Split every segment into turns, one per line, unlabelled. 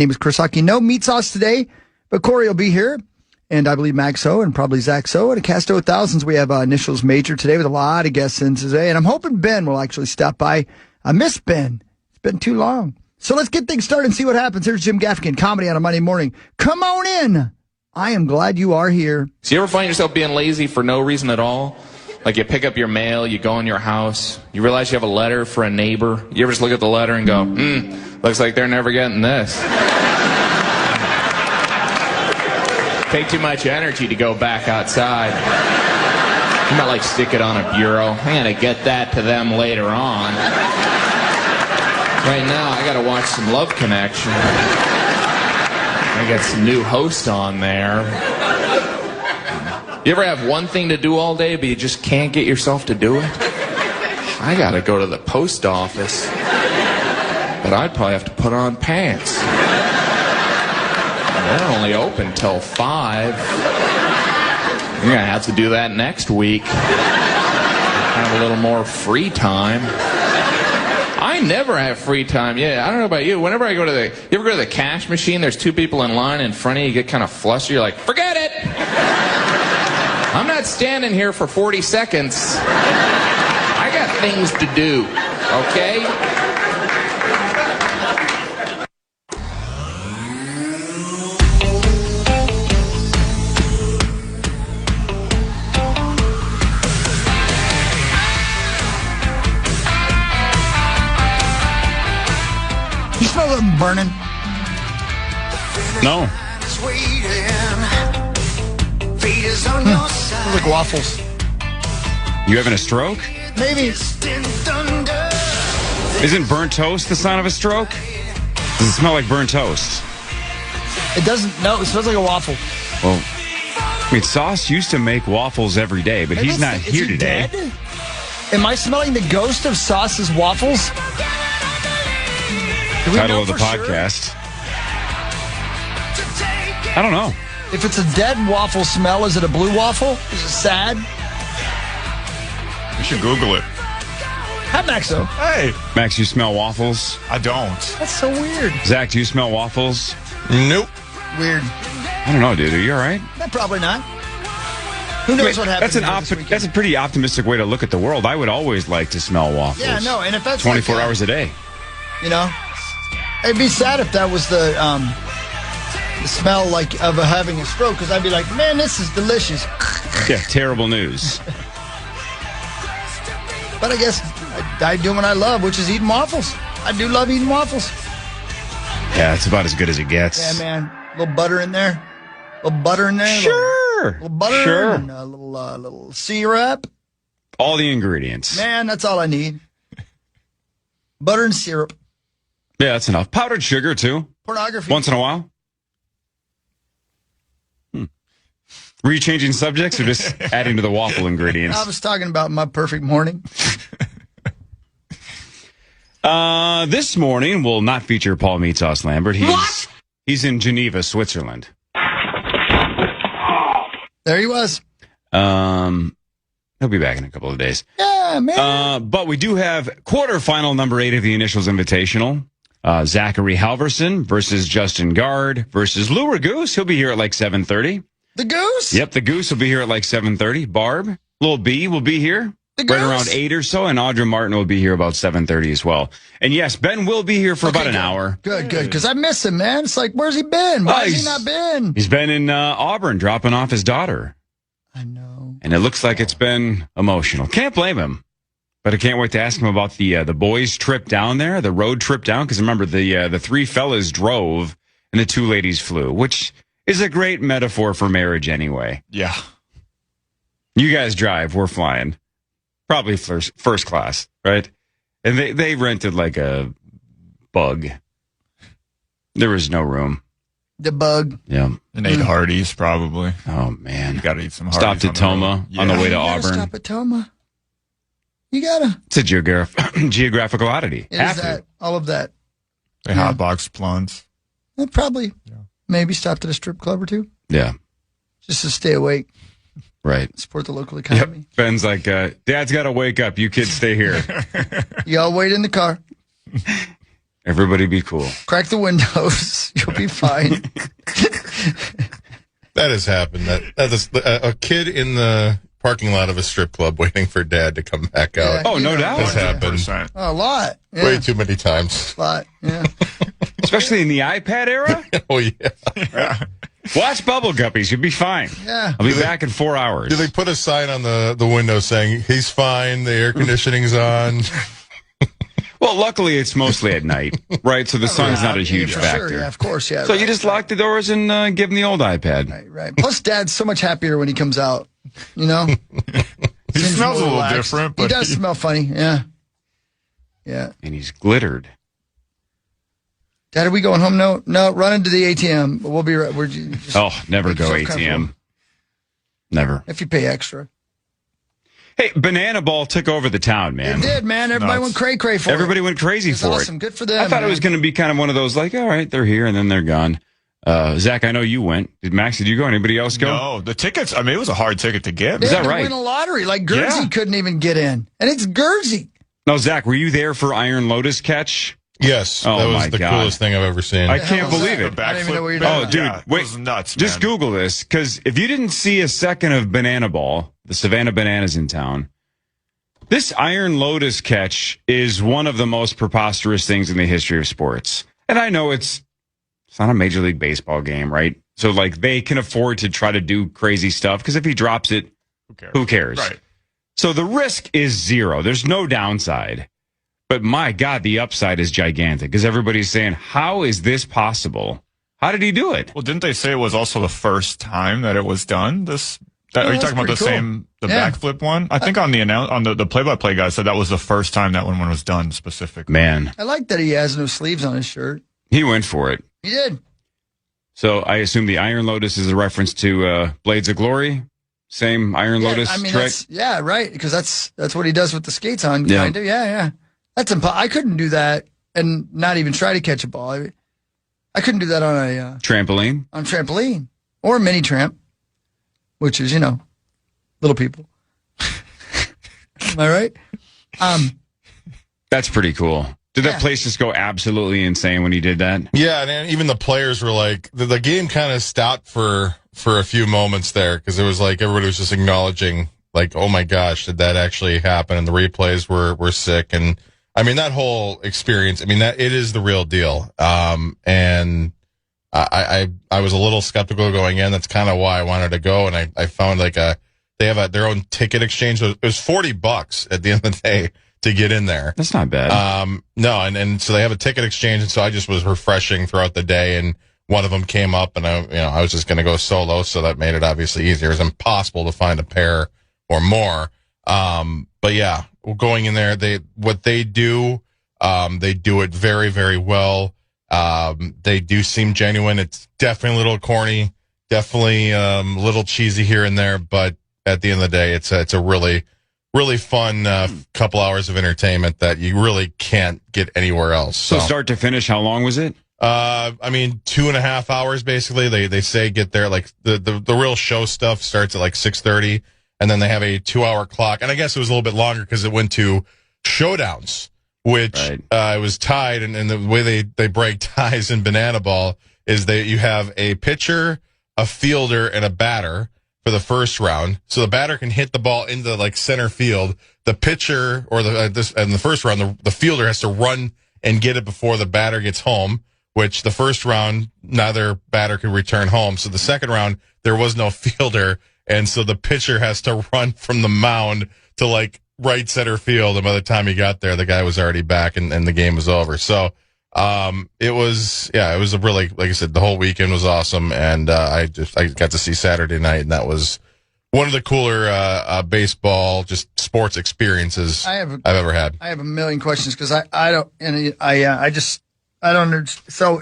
name is Chris Hockey. No meat sauce today, but Corey will be here. And I believe Max O and probably Zach So. And a cast of thousands. We have Initials Major today with a lot of guests in today. And I'm hoping Ben will actually stop by. I miss Ben. It's been too long. So let's get things started and see what happens. Here's Jim Gaffigan, comedy on a Monday morning. Come on in. I am glad you are here.
So you ever find yourself being lazy for no reason at all? Like you pick up your mail, you go in your house, you realize you have a letter for a neighbor. You ever just look at the letter and go, looks like they're never getting this. Take too much energy to go back outside. You might like stick it on a bureau. I'm going to get that to them later on. Right now, I got to watch some Love Connection. I got some new host on there. You ever have one thing to do all day, but you just can't get yourself to do it? I got to go to the post office. But I'd probably have to put on pants. They're only open till 5. You're going to have to do that next week. Have a little more free time. I never have free time. Yeah, I don't know about you. Whenever I go to you ever go to the cash machine, there's 2 people in line in front of you, you get kind of flustered. You're like, forget it. I'm not standing here for 40 seconds. I got things to do, okay?
You smell them burning?
No.
Smells like waffles.
You having a stroke?
Maybe.
Isn't burnt toast the sign of a stroke? Does it smell like burnt toast?
It doesn't. No, it smells like a waffle.
Well, I mean, Sauce used to make waffles every day, but he's not here today.
Dead? Am I smelling the ghost of Sauce's waffles?
Title of the podcast. I don't know.
If it's a dead waffle smell, is it a blue waffle? Is it sad?
You should Google it.
Hi, Maxo.
Hey.
Max, you smell waffles?
I don't.
That's so weird.
Zach, do you smell waffles?
Nope.
Weird.
I don't know, dude. Are you all right?
Probably not. Who knows what happens?
That's a pretty optimistic way to look at the world. I would always like to smell waffles.
Yeah, no, and if that's
24
like,
hours a day.
You know, it'd be sad if that was the smell like of having a stroke, because I'd be like, man, this is delicious.
Yeah, terrible news.
But I guess I do what I love, which is eating waffles. I do love eating waffles.
Yeah, it's about as good as it gets.
Yeah, man. A little butter in there. A little butter in there.
Sure.
A little butter.
Sure.
And a little syrup.
All the ingredients.
Man, that's all I need. Butter and syrup.
Yeah, that's enough. Powdered sugar, too.
Pornography.
Once in a while. Were you changing subjects or just adding to the waffle ingredients?
I was talking about my perfect morning.
This morning will not feature Paul Meat Sauce Lambert. He's in Geneva, Switzerland.
There he was.
He'll be back in a couple of days.
Yeah, man.
But we do have quarterfinal number 8 of the Initials Invitational. Zachary Halverson versus Justin Gard versus Lou Ragoose. He'll be here at like 7:30.
The Goose?
Yep, the Goose will be here at like 7:30. Barb, Lil B will be here right around 8 or so, and Audra Martin will be here about 7:30 as well. And yes, Ben will be here for about an hour.
Good, because I miss him, man. It's like, where's he been? Why has he not been?
He's been in Auburn dropping off his daughter.
I know.
And it looks like it's been emotional. Can't blame him. But I can't wait to ask him about the boys' trip down there, the road trip down, because remember, the 3 fellas drove and the 2 ladies flew, which is a great metaphor for marriage anyway.
Yeah.
You guys drive, we're flying. Probably first class, right? And they rented like a bug. There was no room.
The bug.
Yeah.
And ate Hardee's, probably.
Oh, man.
You got to eat some Hardee's.
Stopped at Toma on the way to Auburn.
Stop at Toma. You gotta.
It's a geographical oddity.
It is that. All of that.
They hotbox plunge.
Probably. Yeah. Maybe stopped at a strip club or 2.
Yeah.
Just to stay awake.
Right.
Support the local economy.
Yep. Ben's like, Dad's got to wake up. You kids stay here.
Y'all wait in the car.
Everybody be cool.
Crack the windows. You'll be fine.
That has happened. That is a kid in the parking lot of a strip club waiting for dad to come back out.
Oh, no doubt.
Has happened.
100%.
A lot. Yeah.
Way too many times.
A lot. Yeah.
Especially in the iPad era.
Oh, yeah.
Watch Bubble Guppies. You'll be fine.
Yeah.
I'll be back in 4 hours.
Do they put a sign on the window saying, he's fine, the air conditioning's on?
Well, luckily, it's mostly at night, right? So the sun's not a huge
for
factor.
Sure, yeah, of course, yeah.
So you just lock the doors and give him the old iPad.
Right. Plus, Dad's so much happier when he comes out. You know,
He smells a little
relaxed.
different, but
he does smell funny. Yeah. Yeah.
And he's glittered.
Dad, are we going home? No. Run into the ATM. We'll be right.
Never go
yourself
ATM.
comfortable.
Never.
If you pay extra.
Hey, Banana Ball took over the town, man.
It did, man. Everybody
Nuts.
went cray-cray for it.
Everybody went crazy
It's
for
awesome.
it.
Good for them.
I thought it
man.
was going to be kind of one of those, like, all right, they're here and then they're gone. Zach, I know you went. Max, did you go? Anybody else go?
no, the tickets. I mean, it was a hard ticket to get.
They
Is that
had to
right?
win a lottery. Like Guernsey
Yeah.
couldn't even get in. And it's Guernsey.
No, Zach, were you there for Iron Lotus catch?
Yes.
Oh,
that was
my
the
God.
coolest thing I've ever seen.
I
The hell
can't
is
believe
that?
it.
I don't even know what you're
backflip.
talking
Oh,
about.
dude,
Yeah, it
wait.
was nuts,
Just
man.
Google this, because if you didn't see a second of Banana Ball, the Savannah Bananas in town, this Iron Lotus catch is one of the most preposterous things in the history of sports. And I know it's not a Major League Baseball game, right? So, like, they can afford to try to do crazy stuff, because if he drops it, who cares?
Right.
So the risk is zero. There's no downside. But my God, the upside is gigantic, because everybody's saying, how is this possible? How did he do it?
Well, didn't they say it was also the first time that it was done? Are you
that's
talking about the
pretty cool. Yeah.
backflip one? I think on the play-by-play guy said that was the first time that one was done specifically.
Man,
I like that he has no sleeves on his shirt.
he went for it.
He did.
So I assume the Iron Lotus is a reference to Blades of Glory? Same Iron Lotus
I mean,
trick?
yeah, right. Because that's what he does with the skates on.
Yeah.
Kind of. Yeah. That's I couldn't do that and not even try to catch a ball. I couldn't do that on a
Trampoline?
on trampoline or a mini tramp, which is little people. Am I right?
That's pretty cool. Did that
Yeah.
place just go absolutely insane when he did that?
Yeah, and then even the players were like, the game kind of stopped for a few moments there, because it was like everybody was just acknowledging, like, oh my gosh, did that actually happen? And the replays were sick. And I mean, that whole experience, I mean, that it is the real deal. And I was a little skeptical going in. That's kind of why I wanted to go. And I found like they have their own ticket exchange. It was $40 at the end of the day to get in there.
That's not bad.
No, and so they have a ticket exchange, and so I just was refreshing throughout the day, and one of them came up, and I was just going to go solo, so that made it obviously easier. It was impossible to find a pair or more. But yeah, going in there, they do it very, very well. They do seem genuine. It's definitely a little corny, definitely a little cheesy here and there, but at the end of the day, it's a really fun couple hours of entertainment that you really can't get anywhere else.
So start to finish, how long was it?
I mean, 2.5 hours basically. They say get there, like the real show stuff starts at like 6:30, and then they have a 2-hour clock. And I guess it was a little bit longer because it went to showdowns, which it was tied. And the way they break ties in Banana Ball is you have a pitcher, a fielder, and a batter for the first round. So the batter can hit the ball into like center field. The pitcher or in the first round, the fielder has to run and get it before the batter gets home, which the first round, neither batter could return home. So the second round, there was no fielder. And so the pitcher has to run from the mound to like right center field. And by the time he got there, the guy was already back and the game was over. So, it was a really, like I said, the whole weekend was awesome. And, I got to see Saturday night, and that was one of the cooler, baseball, just sports experiences I've ever had.
I have a million questions because I don't understand. So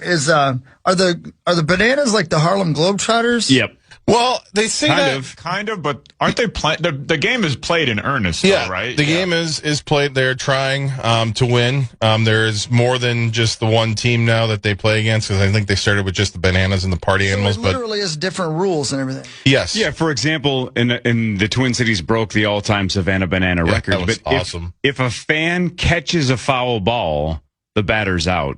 are the Bananas like the Harlem Globetrotters?
Yep.
Well, they say
Kind of, but aren't they playing? The game is played in earnest,
yeah,
though, right?
The game is played. They're trying to win. There's more than just the one team now that they play against, because I think they started with just the Bananas and the Party Animals.
So it literally has different rules and everything.
Yes.
Yeah, for example, in the Twin Cities broke the all-time Savannah Banana record.
That was
but
awesome.
If a fan catches a foul ball, the batter's out.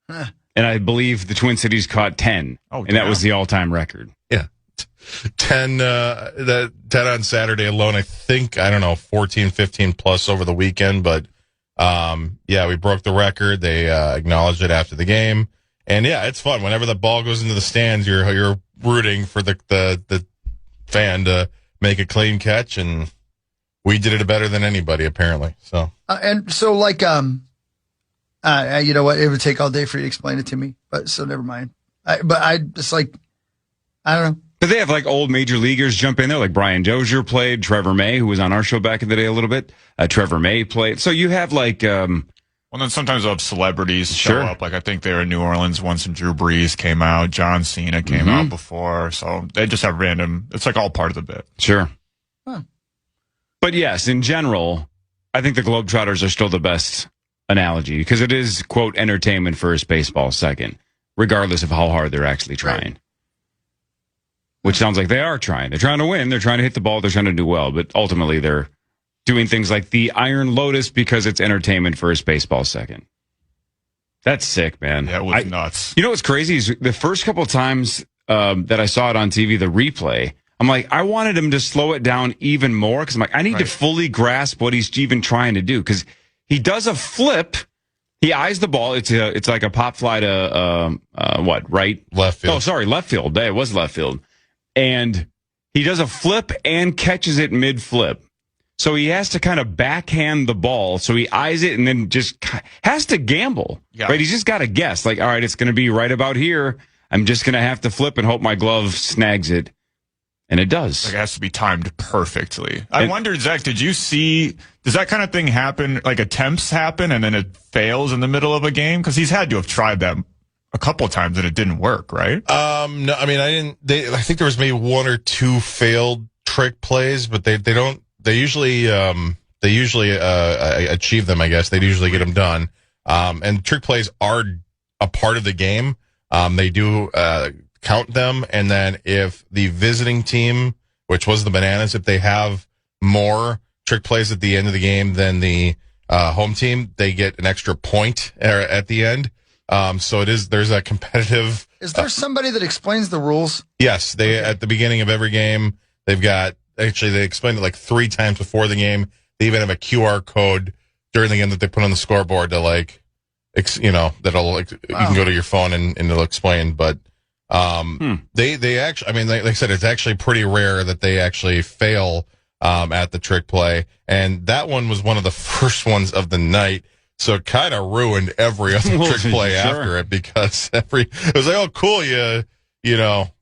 And I believe the Twin Cities caught 10. And that was the all-time record.
Yeah. 10 on Saturday alone. I think, 14, 15 plus over the weekend. But, we broke the record. They acknowledged it after the game. And, yeah, it's fun. Whenever the ball goes into the stands, you're rooting for the fan to make a clean catch. And we did it better than anybody, apparently. So you know what? It would take all day for you to explain it to me. But so never mind. I don't know.
But they have like old major leaguers jump in there, like Brian Dozier played, Trevor May, who was on our show back in the day a little bit. Trevor May played. So you have like,
well, then sometimes they'll have celebrities show up. Like I think they were in New Orleans once, and Drew Brees came out, John Cena came out before. So they just have random. It's like all part of the bit.
Sure.
Huh.
But yes, in general, I think the Globetrotters are still the best analogy because it is, quote, entertainment first, baseball second, regardless of how hard they're actually trying. Right. Which sounds like they are trying. They're trying to win. They're trying to hit the ball. They're trying to do well. But ultimately, they're doing things like the Iron Lotus because it's entertainment first, baseball second. That's sick, man.
Yeah, it was nuts.
You know what's crazy is the first couple of times that I saw it on TV, the replay, I'm like, I wanted him to slow it down even more because I'm like, I need to fully grasp what he's even trying to do because he does a flip. He eyes the ball. It's like a pop fly to right?
Left field.
Oh, sorry, left field. It was left field. And he does a flip and catches it mid-flip. So he has to kind of backhand the ball. So he eyes it and then just has to gamble. Yeah. Right? He's just got to guess. Like, all right, it's going to be right about here. I'm just going to have to flip and hope my glove snags it. And it does.
Like it has to be timed perfectly. I wondered, Zach, did you see, does that kind of thing happen, like attempts happen and then it fails in the middle of a game? Because he's had to have tried that a couple of times and it didn't work, right?
No, I mean, I think there was maybe one or two failed trick plays, but they usually achieve them, I guess. They usually get them done. And trick plays are a part of the game. They do, count them. And then if the visiting team, which was the Bananas, if they have more trick plays at the end of the game than the, home team, they get an extra point at the end. So there's a competitive.
Is there somebody that explains the rules?
Yes. At the beginning of every game, they explained it like 3 times before the game. They even have a QR code during the game that they put on the scoreboard to you can go to your phone and it'll explain. But, they actually, I mean, like I said, it's actually pretty rare that they actually fail, at the trick play. And that one was one of the first ones of the night. So it kind of ruined every other trick play after it because it was like, oh, cool. You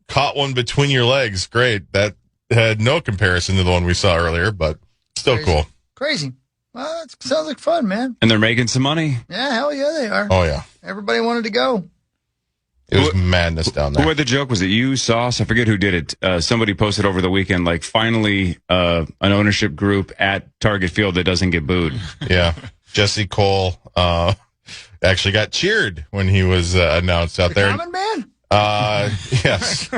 caught one between your legs. Great. That had no comparison to the one we saw earlier, but still cool.
Crazy. Well, it sounds like fun, man.
And they're making some money.
Yeah, hell yeah, they are.
Oh, yeah.
Everybody wanted to go.
It was madness down there.
Who had the joke? Was it you, Sauce? I forget who did it. Somebody posted over the weekend, like, finally, an ownership group at Target Field that doesn't get booed.
Yeah. Jesse Cole actually got cheered when he was announced out there.
Common man?
Yes.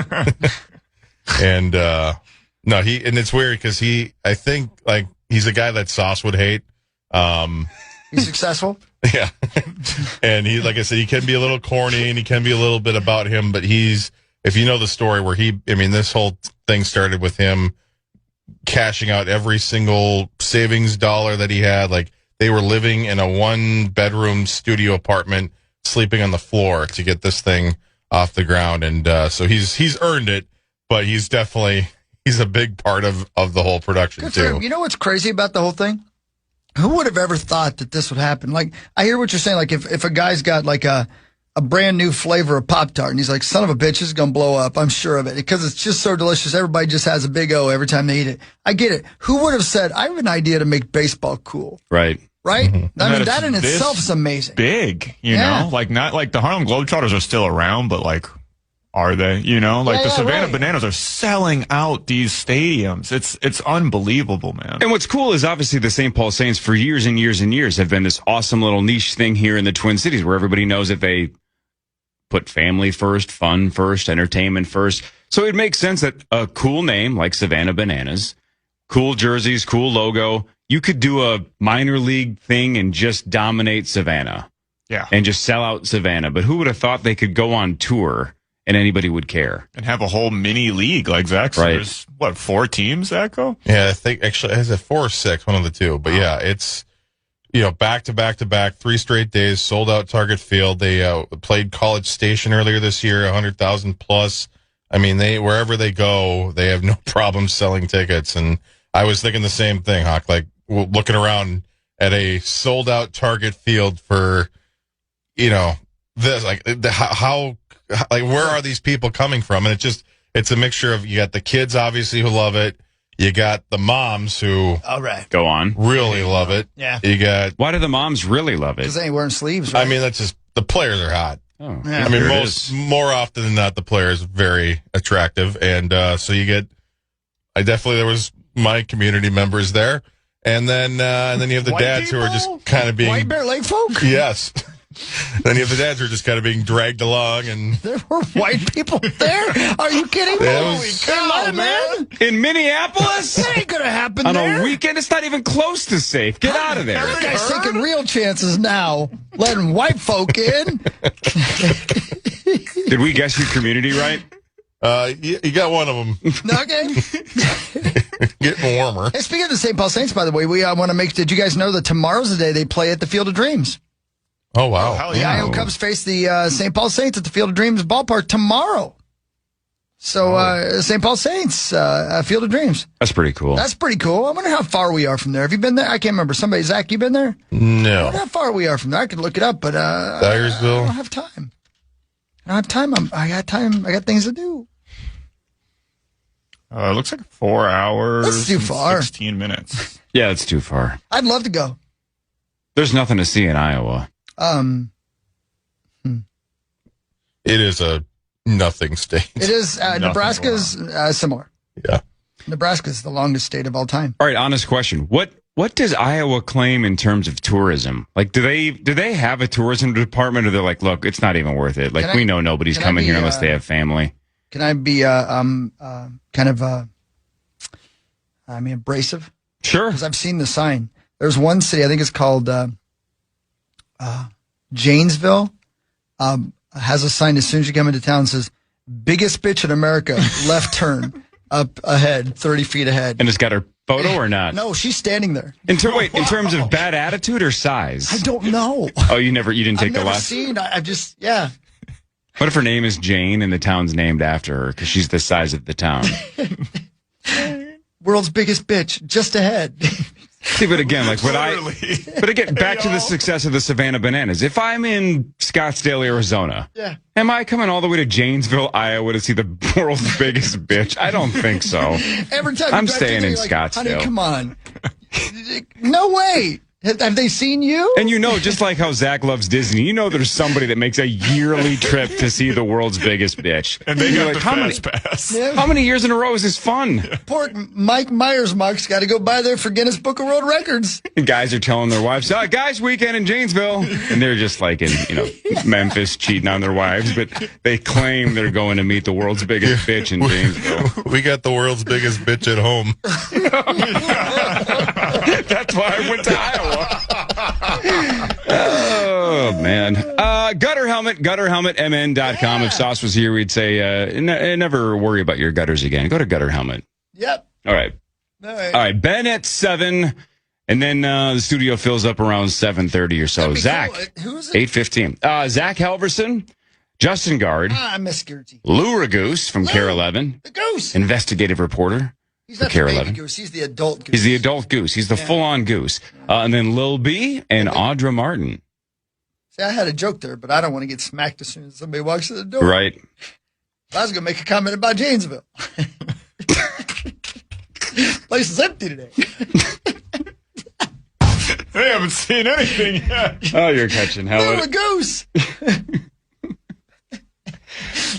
And and it's weird because I think like he's a guy that Sauce would hate.
He's successful.
Yeah. And he, like I said, he can be a little corny and he can be a little bit about him, but if you know the story where this whole thing started with him cashing out every single savings dollar that he had. Like they were living in a 1-bedroom studio apartment, sleeping on the floor to get this thing off the ground. And, so he's earned it, but he's a big part of the whole production.
Good
too.
for him. You know what's crazy about the whole thing? Who would have ever thought that this would happen? Like, I hear what you're saying. Like, if a guy's got like a brand new flavor of Pop-Tart and he's like, son of a bitch, this is going to blow up. I'm sure of it because it's just so delicious. Everybody just has a big O every time they eat it. I get it. Who would have said, I have an idea to make baseball cool?
Right.
Right?
Mm-hmm.
I mean, that in itself is amazing.
Big, you know? Like, not like the Harlem Globetrotters are still around, but like, are they? You know, like the Savannah Bananas are selling out these stadiums. It's unbelievable, man.
And what's cool is obviously the St. Paul Saints for years and years and years have been this awesome little niche thing here in the Twin Cities where everybody knows that they put family first, fun first, entertainment first. So it makes sense that a cool name like Savannah Bananas, cool jerseys, cool logo, you could do a minor league thing and just dominate Savannah.
Yeah.
and just sell out Savannah. But who would have thought they could go on tour and anybody would care?
And have a whole mini league like Zach said.
Right.
There's, 4 teams, Zacho?
Yeah, I think actually is it 4 or 6, one of the two. But yeah, it's back to back to back, 3 straight days, sold out Target Field. They played College Station earlier this year, 100,000 plus. I mean, wherever they go, they have no problem selling tickets. And I was thinking the same thing, Hawk. Like looking around at a sold out Target Field for, this how where are these people coming from? And it's a mixture of, you got the kids obviously who love it. You got the moms who
Go on.
really love it.
Yeah.
You got,
Why do the moms really love it?
Because they ain't wearing sleeves, right?
I mean, that's just, the players are hot.
Oh,
Yeah.
I mean,
there it is.
more often than not, the player is very attractive. And so there was my community members there. And then you have the
White
dads who are just
people?
kind of being,
White Bear Lake folk?
yes. Then you have the dads who are just kind of being dragged along. And
There were white people there? Are you kidding me?
That
Holy
was-
cow, man.
In Minneapolis?
That ain't going to happen
On
there.
a weekend? It's not even close to safe. Get out of there.
That guy's taking real chances now, letting white folk in.
Did we guess your community right?
you got one of them
Okay.
getting warmer.
Hey, speaking of the St. Paul Saints, by the way, we want to did you guys know that tomorrow's the day they play at the Field of Dreams?
Oh, wow.
Hell
The
yeah.
Iowa Cubs face the St. Paul Saints at the Field of Dreams ballpark tomorrow. So, St. Paul Saints, Field of Dreams.
That's pretty cool.
That's pretty cool. I wonder how far we are from there. Have you been there? I can't remember. Zach, you been there? I
No.
wonder how far we are from there. I could look it up, but I
Dyersville.
don't have time. I got time. I got things to do.
It looks like 4 hours.
That's too
and
far.
16 minutes.
Yeah, it's too far.
I'd love to go.
There's nothing to see in Iowa.
It is a nothing state.
It is. Nebraska's similar.
Yeah.
Nebraska's the longest state of all time.
All right, honest question. What does Iowa claim in terms of tourism? Like, do they have a tourism department, or they're like, look, it's not even worth it. Like, we know nobody's coming here unless they have family.
Can I be abrasive?
Sure.
Because I've seen the sign. There's one city, I think it's called Janesville, has a sign as soon as you come into town, says, biggest bitch in America, left turn, up ahead, 30 feet ahead.
And it's got her photo or not?
No, she's standing there.
In terms of bad attitude or size?
I don't know.
Oh, you didn't take
I've
the
never
last?
seen, I just, yeah.
What if her name is Jane and the town's named after her because she's the size of the town?
World's biggest bitch, just ahead.
See, but again, back to the success of the Savannah Bananas. If I'm in Scottsdale, Arizona,
Yeah.
am I coming all the way to Janesville, Iowa to see the world's biggest bitch? I don't think so.
Every time
I'm
you drive
staying
through
in
there, you're like,
Scottsdale.
Honey, come on. No way. Have they seen you?
And just like how Zach loves Disney, there's somebody that makes a yearly trip to see the world's biggest bitch.
And they
You're
got the fast pass.
Yeah.
How many years in a row is this fun?
Poor Mike Myers-Mark's got to go by there for Guinness Book of World Records.
And guys are telling their wives, guys, weekend in Janesville. And they're just like in, Memphis cheating on their wives, but they claim they're going to meet the world's biggest bitch in Janesville.
We got the world's biggest bitch at home.
That's why I went to Iowa. Oh, man. Gutter helmet, gutterhelmetmn.com. If Sauce was here, we'd say, never worry about your gutters again. Go to Gutter Helmet.
Yep.
All right. All right. Ben at 7, and then the studio fills up around 7:30 or so.
That'd be
Zach,
cool. Who is it?
8:15. Zach Halverson, Justin Guard,
I miss Gertie.
Lou Ragoose from KARE 11,
The goose.
investigative reporter.
He's not the
KARE
baby
11.
goose. He's the adult goose.
He's the adult goose. He's the full-on goose. And then Lil B and Audra Martin.
See, I had a joke there, but I don't want to get smacked as soon as somebody walks in the door.
Right.
I was going to make a comment about Janesville. Place is empty today.
They haven't seen anything yet.
Oh, you're catching hell.
Little goose.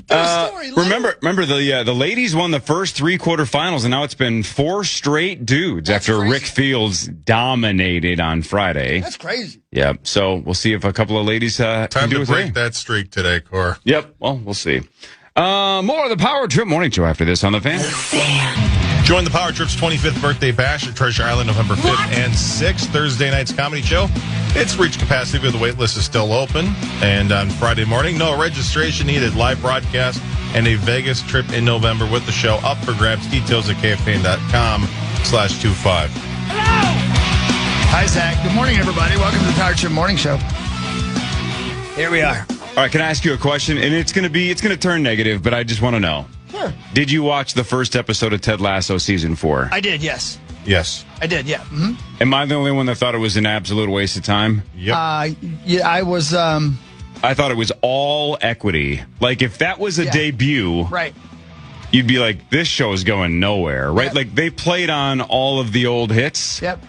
Story,
Remember the ladies won the first 3 quarterfinals, and now it's been 4 straight dudes after
crazy.
Rick Fields dominated on Friday.
That's crazy.
Yep. So we'll see if a couple of ladies can
Time
do
to
a
break
thing.
that streak today, Cor.
Yep. Well, we'll see. More of the Power Trip Morning Show after this on the Fan.
Join the Power Trip's 25th birthday bash at Treasure Island November 5th and 6th. Thursday night's comedy show. It's reached capacity, but the wait list is still open. And on Friday morning, no registration needed. Live broadcast and a Vegas trip in November with the show up for grabs. Details at KFAN.com/25.
Hi, Zach. Good morning, everybody. Welcome to the Power Trip Morning Show. Here we are.
All right, can I ask you a question? And it's going to turn negative, but I just want to know.
Sure.
Did you watch the first episode of Ted Lasso season 4?
I did, yes.
Yes.
I did, yeah. Mm-hmm.
Am I the only one that thought it was an absolute waste of time?
Yep.
Yeah, I was...
I thought it was all equity. Like, if that was a debut,
right,
you'd be like, this show is going nowhere, right?
Yep.
Like, they played on all of the old hits.
Yep.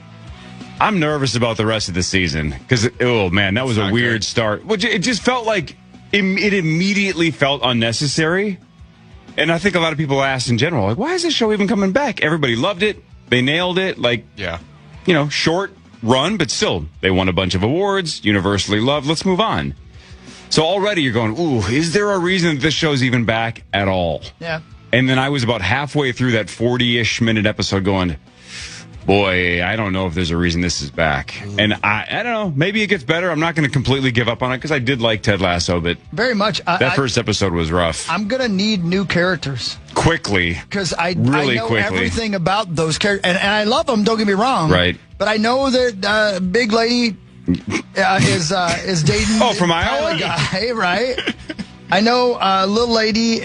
I'm nervous about the rest of the season because, oh, man, that was a weird start. Which it just felt like it immediately felt unnecessary. And I think a lot of people asked in general, like, why is this show even coming back? Everybody loved it. They nailed it. Like, short run, but still, they won a bunch of awards, universally loved. Let's move on. So already you're going, ooh, is there a reason that this show's even back at all?
Yeah.
And then I was about halfway through that 40-ish minute episode going, boy, I don't know if there's a reason this is back. And I don't know. Maybe it gets better. I'm not going to completely give up on it because I did like Ted Lasso, but
very much.
That first episode was rough.
I'm going to need new characters.
Quickly.
Because I know everything about those characters. And I love them, don't get me wrong.
Right.
But I know that big lady is dating
from Iowa?
guy, right? I know little lady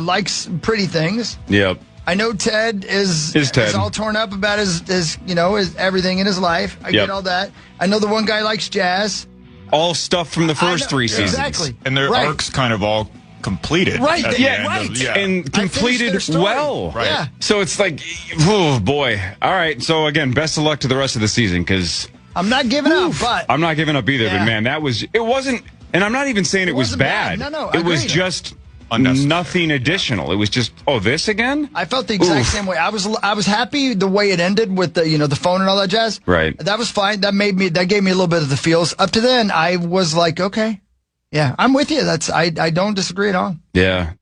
likes pretty things.
Yep.
I know Ted is all torn up about his everything in his life. I get all that. I know the one guy likes jazz.
All stuff from the first 3 seasons.
Exactly.
And their arcs kind of all completed.
Right.
And completed well.
Right.
Yeah.
So it's like, oh, boy. All right. So, again, best of luck to the rest of the season because
I'm not giving up, but
I'm not giving up either. But, man, it wasn't, and I'm not even saying it was bad.
No,
it was just nothing additional. It was just, this again?
I felt the exact same way. I was happy the way it ended with the phone and all that jazz.
Right.
That was fine. That gave me a little bit of the feels. Up to then, I was like, okay, yeah, I'm with you. I don't disagree at all.
Yeah,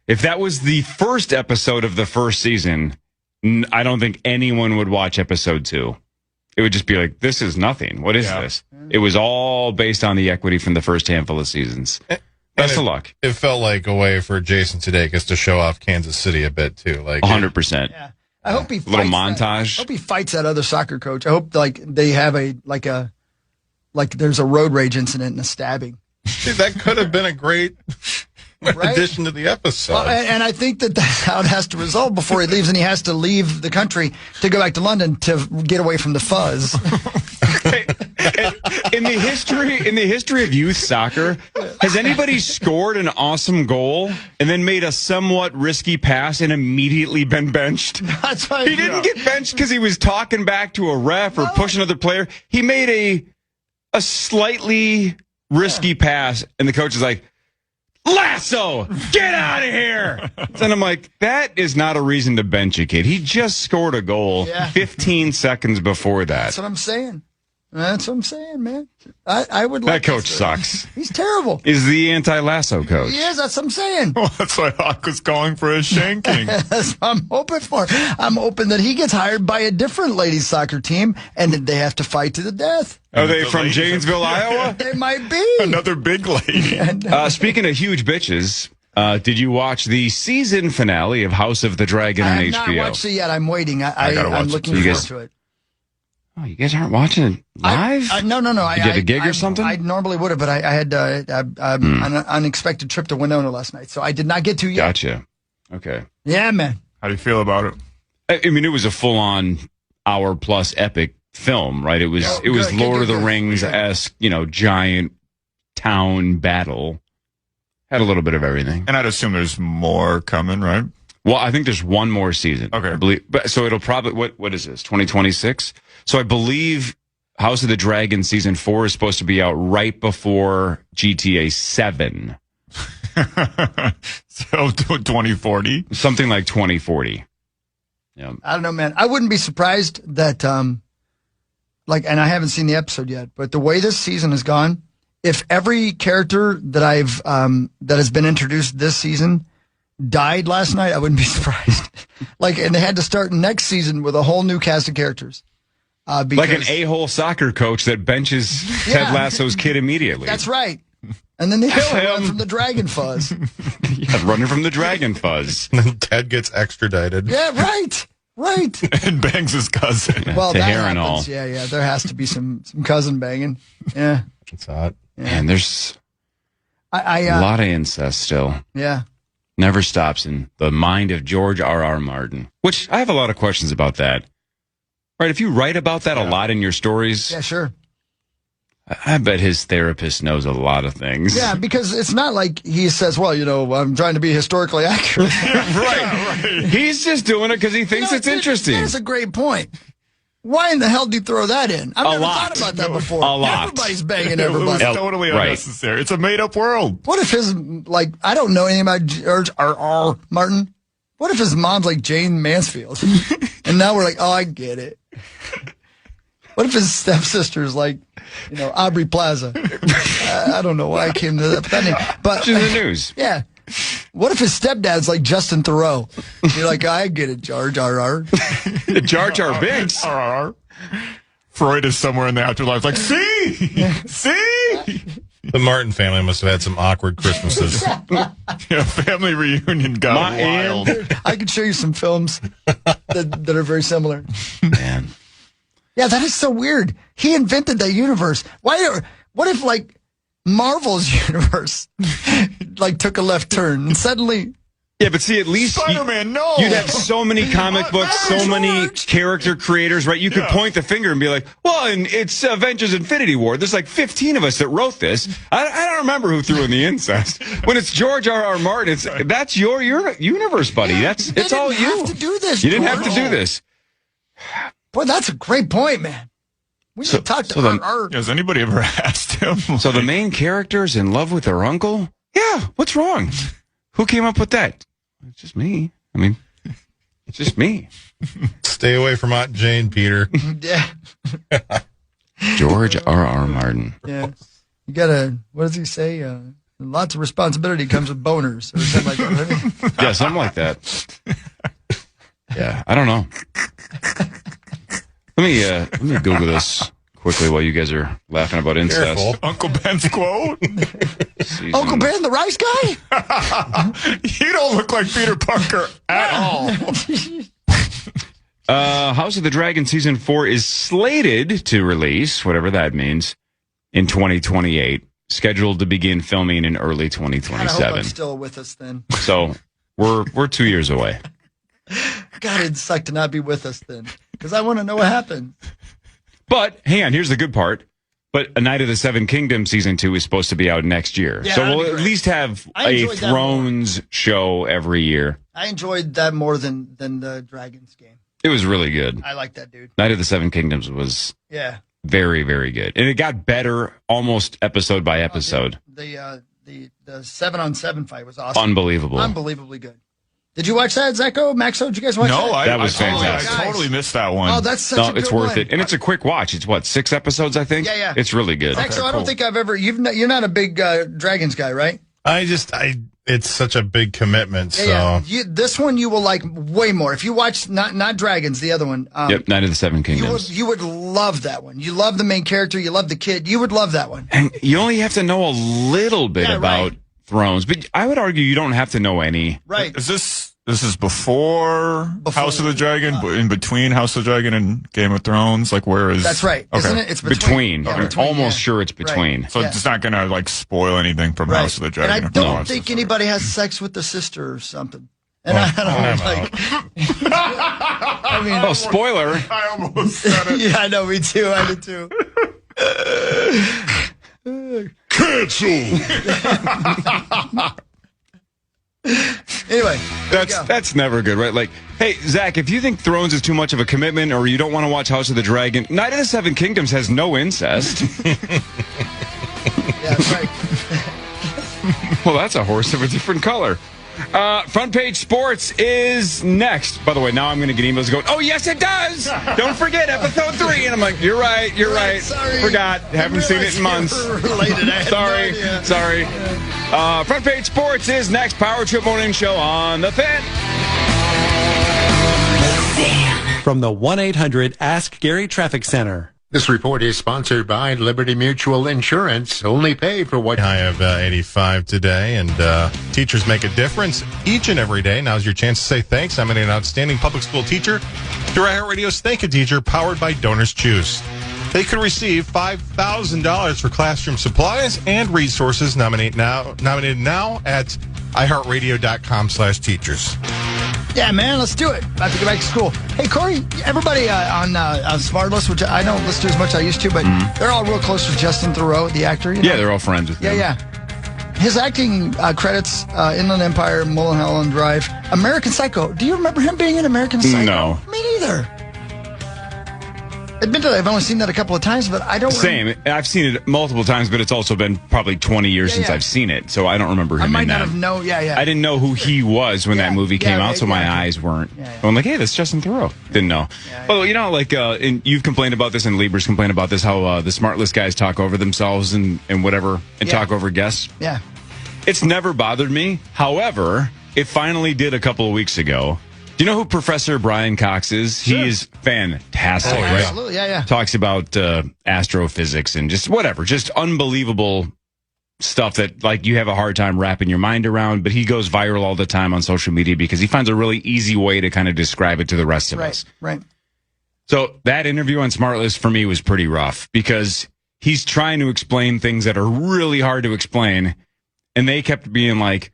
if that was the first episode of the first season, I don't think anyone would watch episode 2. It would just be like, this is nothing. What is this? It was all based on the equity from the first handful of seasons. Best of luck.
It felt like a way for Jason Sudeikis to show off Kansas City a bit too, like
100%.
Yeah, I hope he fights
little montage.
I hope he fights that other soccer coach. I hope they have there's a road rage incident and a stabbing.
That could have been a great addition to the episode.
Well, and I think that's how it has to resolve before he leaves, and he has to leave the country to go back to London to get away from the fuzz.
In the history of youth soccer, has anybody scored an awesome goal and then made a somewhat risky pass and immediately been benched?
That's right.
He didn't get benched because he was talking back to a ref or pushing another player. He made a slightly risky pass, and the coach is like, Lasso, get out of here. And I'm like, that is not a reason to bench a kid. He just scored a goal 15 seconds before that.
That's what I'm saying. Man. I would like
that coach sucks.
He's terrible.
Is the anti-Lasso coach.
He is, that's what I'm saying.
Well, that's why Hawk was going for a shanking.
That's what I'm hoping for. I'm hoping that he gets hired by a different ladies soccer team and that they have to fight to the death.
Are they from Janesville, Iowa?
They might be.
Another big lady.
Speaking of huge bitches, did you watch the season finale of House of the Dragon on HBO?
I have not watched it yet. I'm waiting. I'm looking forward to it.
Oh, you guys aren't watching it live?
No.
You did a gig or something?
I normally would have, but I had an unexpected trip to Winona last night, so I did not get to yet.
Gotcha. Okay.
Yeah, man.
How do you feel about it?
I mean, it was a full-on hour-plus epic film, right? It was Lord of the Rings-esque, giant town battle. Had a little bit of everything.
And I'd assume there's more coming, right?
Well, I think there's one more season.
Okay.
I believe, so it'll probably, what is this, 2026? So I believe House of the Dragon Season 4 is supposed to be out right before GTA 7.
So 2040?
Something like 2040. Yeah.
I don't know, man. I wouldn't be surprised that, and I haven't seen the episode yet, but the way this season has gone, if every character that that has been introduced this season died last night, I wouldn't be surprised. and they had to start next season with a whole new cast of characters.
Like an a-hole soccer coach that benches Ted Lasso's kid immediately.
That's right. And then they have to run from the dragon fuzz.
Running from the dragon fuzz.
And then Ted gets extradited.
Yeah, right.
And bangs his cousin.
Well,
to
that
hair
happens.
and all.
Yeah. There has to be some cousin banging. Yeah.
It's hot.
And there's
a
a lot of incest still.
Yeah.
Never stops in the mind of George R.R. Martin. Which I have a lot of questions about that. Right, if you write about that a lot in your stories,
Yeah, sure.
I bet his therapist knows a lot of things.
Yeah, because it's not like he says, well, I'm trying to be historically accurate.
right. He's just doing it because he thinks it's interesting.
That's a great point. Why in the hell do you throw that in? I've never
lot.
thought about that before.
A lot.
Everybody's banging
It was
everybody.
totally unnecessary. It's a made-up world.
What if his, I don't know anything about George R.R. Martin. What if his mom's like Jane Mansfield? And now we're like, oh, I get it. What if his stepsister's like, Aubrey Plaza? I don't know why I came to that name. But
It's in the news.
yeah. What if his stepdad's like Justin Theroux? You're like, I get it, George R.R.
Jar Jar Binks.
RR. Freud is somewhere in the afterlife like, see?
The Martin family must have had some awkward Christmases.
Yeah, family reunion got wild.
I could show you some films that are very similar.
Man.
Yeah, that is so weird. He invented that universe. What if Marvel's universe took a left turn and suddenly
Yeah, but see, at least
Spider-Man, no.
You'd have so many comic books, so many character creators, right? You could point the finger and be like, well, and it's Avengers Infinity War. There's like 15 of us that wrote this. I don't remember who threw in the incest. When it's George R.R. Martin, that's your universe, buddy. It's all you.
You didn't have to do this,
You didn't have
George.
to do this.
Boy, that's a great point, man. We should talk to R.R.
Has anybody ever asked him?
So the main character's in love with her uncle? Yeah, what's wrong? Who came up with that? It's just me. I mean, it's just me.
Stay away from Aunt Jane, Peter.
Yeah.
George R.R. Martin.
Yeah. You gotta, what does he say? Lots of responsibility comes with boners or something like that. Right?
Yeah, something like that. Yeah, I don't know. Let me Google this quickly while you guys are laughing about incest.
Careful.
Uncle Ben's quote?
Uncle Ben, the rice guy?
You don't look like Peter Parker at all.
House of the Dragon Season 4 is slated to release, whatever that means, in 2028. Scheduled to begin filming in early
I hope
2027.
I'm still with us then.
So we're 2 years away.
God, it'd suck to not be with us then. Because I want to know what happened.
But hang on, here's the good part. But A Night of the Seven Kingdoms Season 2 is supposed to be out next year.
Yeah,
so
that'd
we'll
be
at
great.
least have
I
a
enjoyed that
Thrones show every year.
I enjoyed that more than the Dragons game.
It was really good.
I like that, dude.
Night of the Seven Kingdoms was
Yeah.
very, very good. And it got better almost episode by episode.
The 7-on-7 fight was awesome.
Unbelievable.
Unbelievably good. Did you watch that, Zecco? Maxo, did you guys watch that?
That was fantastic.
I totally missed that one.
Oh, that's such a good
it's worth
one.
it. And it's a quick watch. It's what, 6 episodes, I think?
Yeah.
It's really good.
Zecco, I don't think I've ever. You're not a big Dragons guy, right?
It's such a big commitment. So
Yeah. This one you will like way more. If you watch not Dragons, the other one.
Yep, Night of the Seven Kingdoms.
You would love that one. You love the main character. You love the kid. You would love that one.
And you only have to know a little bit about Thrones. But I would argue you don't have to know any.
Right.
This is before House of the Dragon, in between House of the Dragon and Game of Thrones? Like, where is...
That's right.
Okay.
Isn't it? It's
Between.
Yeah,
I'm
between,
almost
yeah.
sure it's between.
Right.
So it's not going to, spoil anything from
Right.
House of the Dragon.
And I
if you
don't
watch
think
this.
anybody has sex with the sister or something. And I don't know, I mean,
Oh, spoiler.
I almost said it.
yeah, I know, me too. I did too. Anyway,
That's never good, right? Like, hey, Zach, if you think Thrones is too much of a commitment or you don't want to watch House of the Dragon, Night of the Seven Kingdoms has no incest.
yeah, that's right.
Well, that's a horse of a different color. Front Page Sports is next. By the way, now I'm going to get emails going, oh, yes, it does. Don't forget episode 3. And I'm like, you're right.
Sorry.
Forgot. Haven't seen it in months. Sorry. Front Page Sports is next. Power Trip Morning Show on The Fan.
From the 1-800-ASK-GARY Traffic Center.
This report is sponsored by Liberty Mutual Insurance. Only pay for what...
High of 85 today, and teachers make a difference each and every day. Now's your chance to say thanks. I'm an outstanding public school teacher. Through iHeartRadio's Thank You Teacher, powered by Donors Choose. They could receive $5,000 for classroom supplies and resources. Nominated now at iHeartRadio.com/teachers.
Yeah, man, let's do it. About to go back to school. Hey, Corey, everybody on Smart List, which I don't listen to as much as I used to, but they're all real close with Justin Theroux, the actor. You know?
Yeah, they're all friends with him.
Yeah. His acting credits, Inland Empire, Mulholland Drive, American Psycho. Do you remember him being in American Psycho?
No.
Me neither. Admittedly, I've only seen that a couple of times, but I don't...
Same. I've seen it multiple times, but it's also been probably 20 years since I've seen it, so I don't remember him in that.
I might not have known,
I didn't know who he was when that movie came out, so my eyes weren't... I'm like, hey, that's Justin Theroux. Didn't know. Well, you know, like, and you've complained about this, and Lieber's complained about this, how the Smart List guys talk over themselves and whatever, and talk over guests.
Yeah.
It's never bothered me. However, it finally did a couple of weeks ago. Do you know who Professor Brian Cox is?
Sure.
He is fantastic.
Oh,
right?
absolutely, yeah.
Talks about astrophysics and just whatever, just unbelievable stuff that like you have a hard time wrapping your mind around, but he goes viral all the time on social media because he finds a really easy way to kind of describe it to the rest of us.
Right.
So that interview on Smart List for me was pretty rough because he's trying to explain things that are really hard to explain, and they kept being like,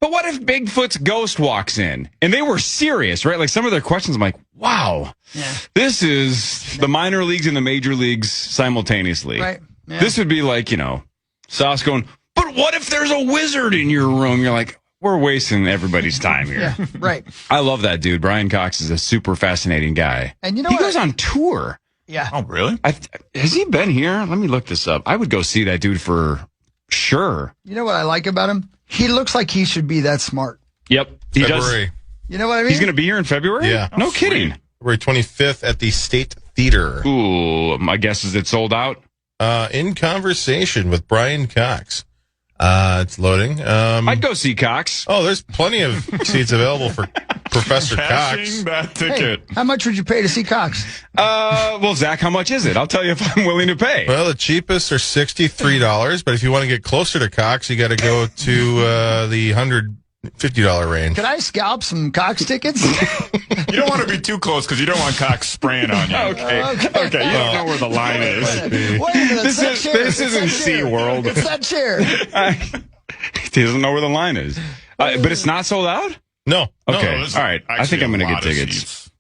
but what if Bigfoot's ghost walks in? And they were serious, right? Like some of their questions, I'm like, wow, this is the minor leagues and the major leagues simultaneously.
Right. Yeah.
This would be like, you know, Sauce going, but what if there's a wizard in your room? You're like, we're wasting everybody's time here.
Yeah, right.
I love that dude. Brian Cox is a super fascinating guy.
And you know
he
what?
goes on tour.
Yeah.
Oh, really?
Has he been here? Let me look this up. I would go see that dude for sure.
You know what I like about him? He looks like he should be that smart.
Yep. He
February.
does.
You know what I mean?
He's going to be here in February?
Yeah.
No kidding.
February 25th at the State Theater.
Ooh, my guess is it sold out.
In conversation with Brian Cox. It's loading.
I'd go see Cox.
Oh, there's plenty of seats available for Professor Cox.
Cashing that ticket.
Hey, how much would you pay to see Cox?
Well, Zach, how much is it? I'll tell you if I'm willing to pay.
Well, the cheapest are $63, but if you want to get closer to Cox, you got to go to the $150 range.
Could I scalp some Cox tickets?
You don't want to be too close because you don't want Cox spraying on you.
Okay. You don't know where the line is.
Wait a minute.
This isn't SeaWorld.
It's that chair.
He doesn't know where the line is. But it's not sold out?
No.
Okay.
No,
All right. I think I'm going to get tickets.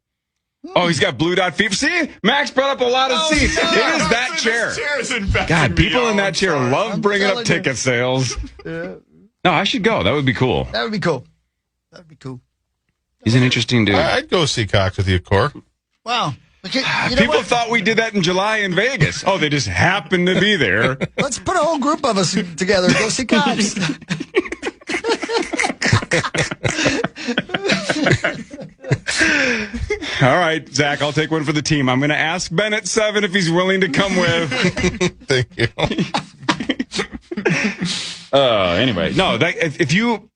Oh, he's got blue dot fever. See? Max brought up a lot of seats.
no.
It is that chair. God, people in that chair love bringing up ticket sales. No, I should go. That would be cool.
That would be cool.
He's an interesting dude.
I'd go see Cox with you, Cor.
Wow. Okay, you know
People
what?
thought we did that in July in Vegas. Oh, they just happened to be there.
Let's put a whole group of us together and go see Cox.
All right, Zach, I'll take one for the team. I'm going to ask Ben at 7 if he's willing to come with.
Thank you.
Anyway, no, if you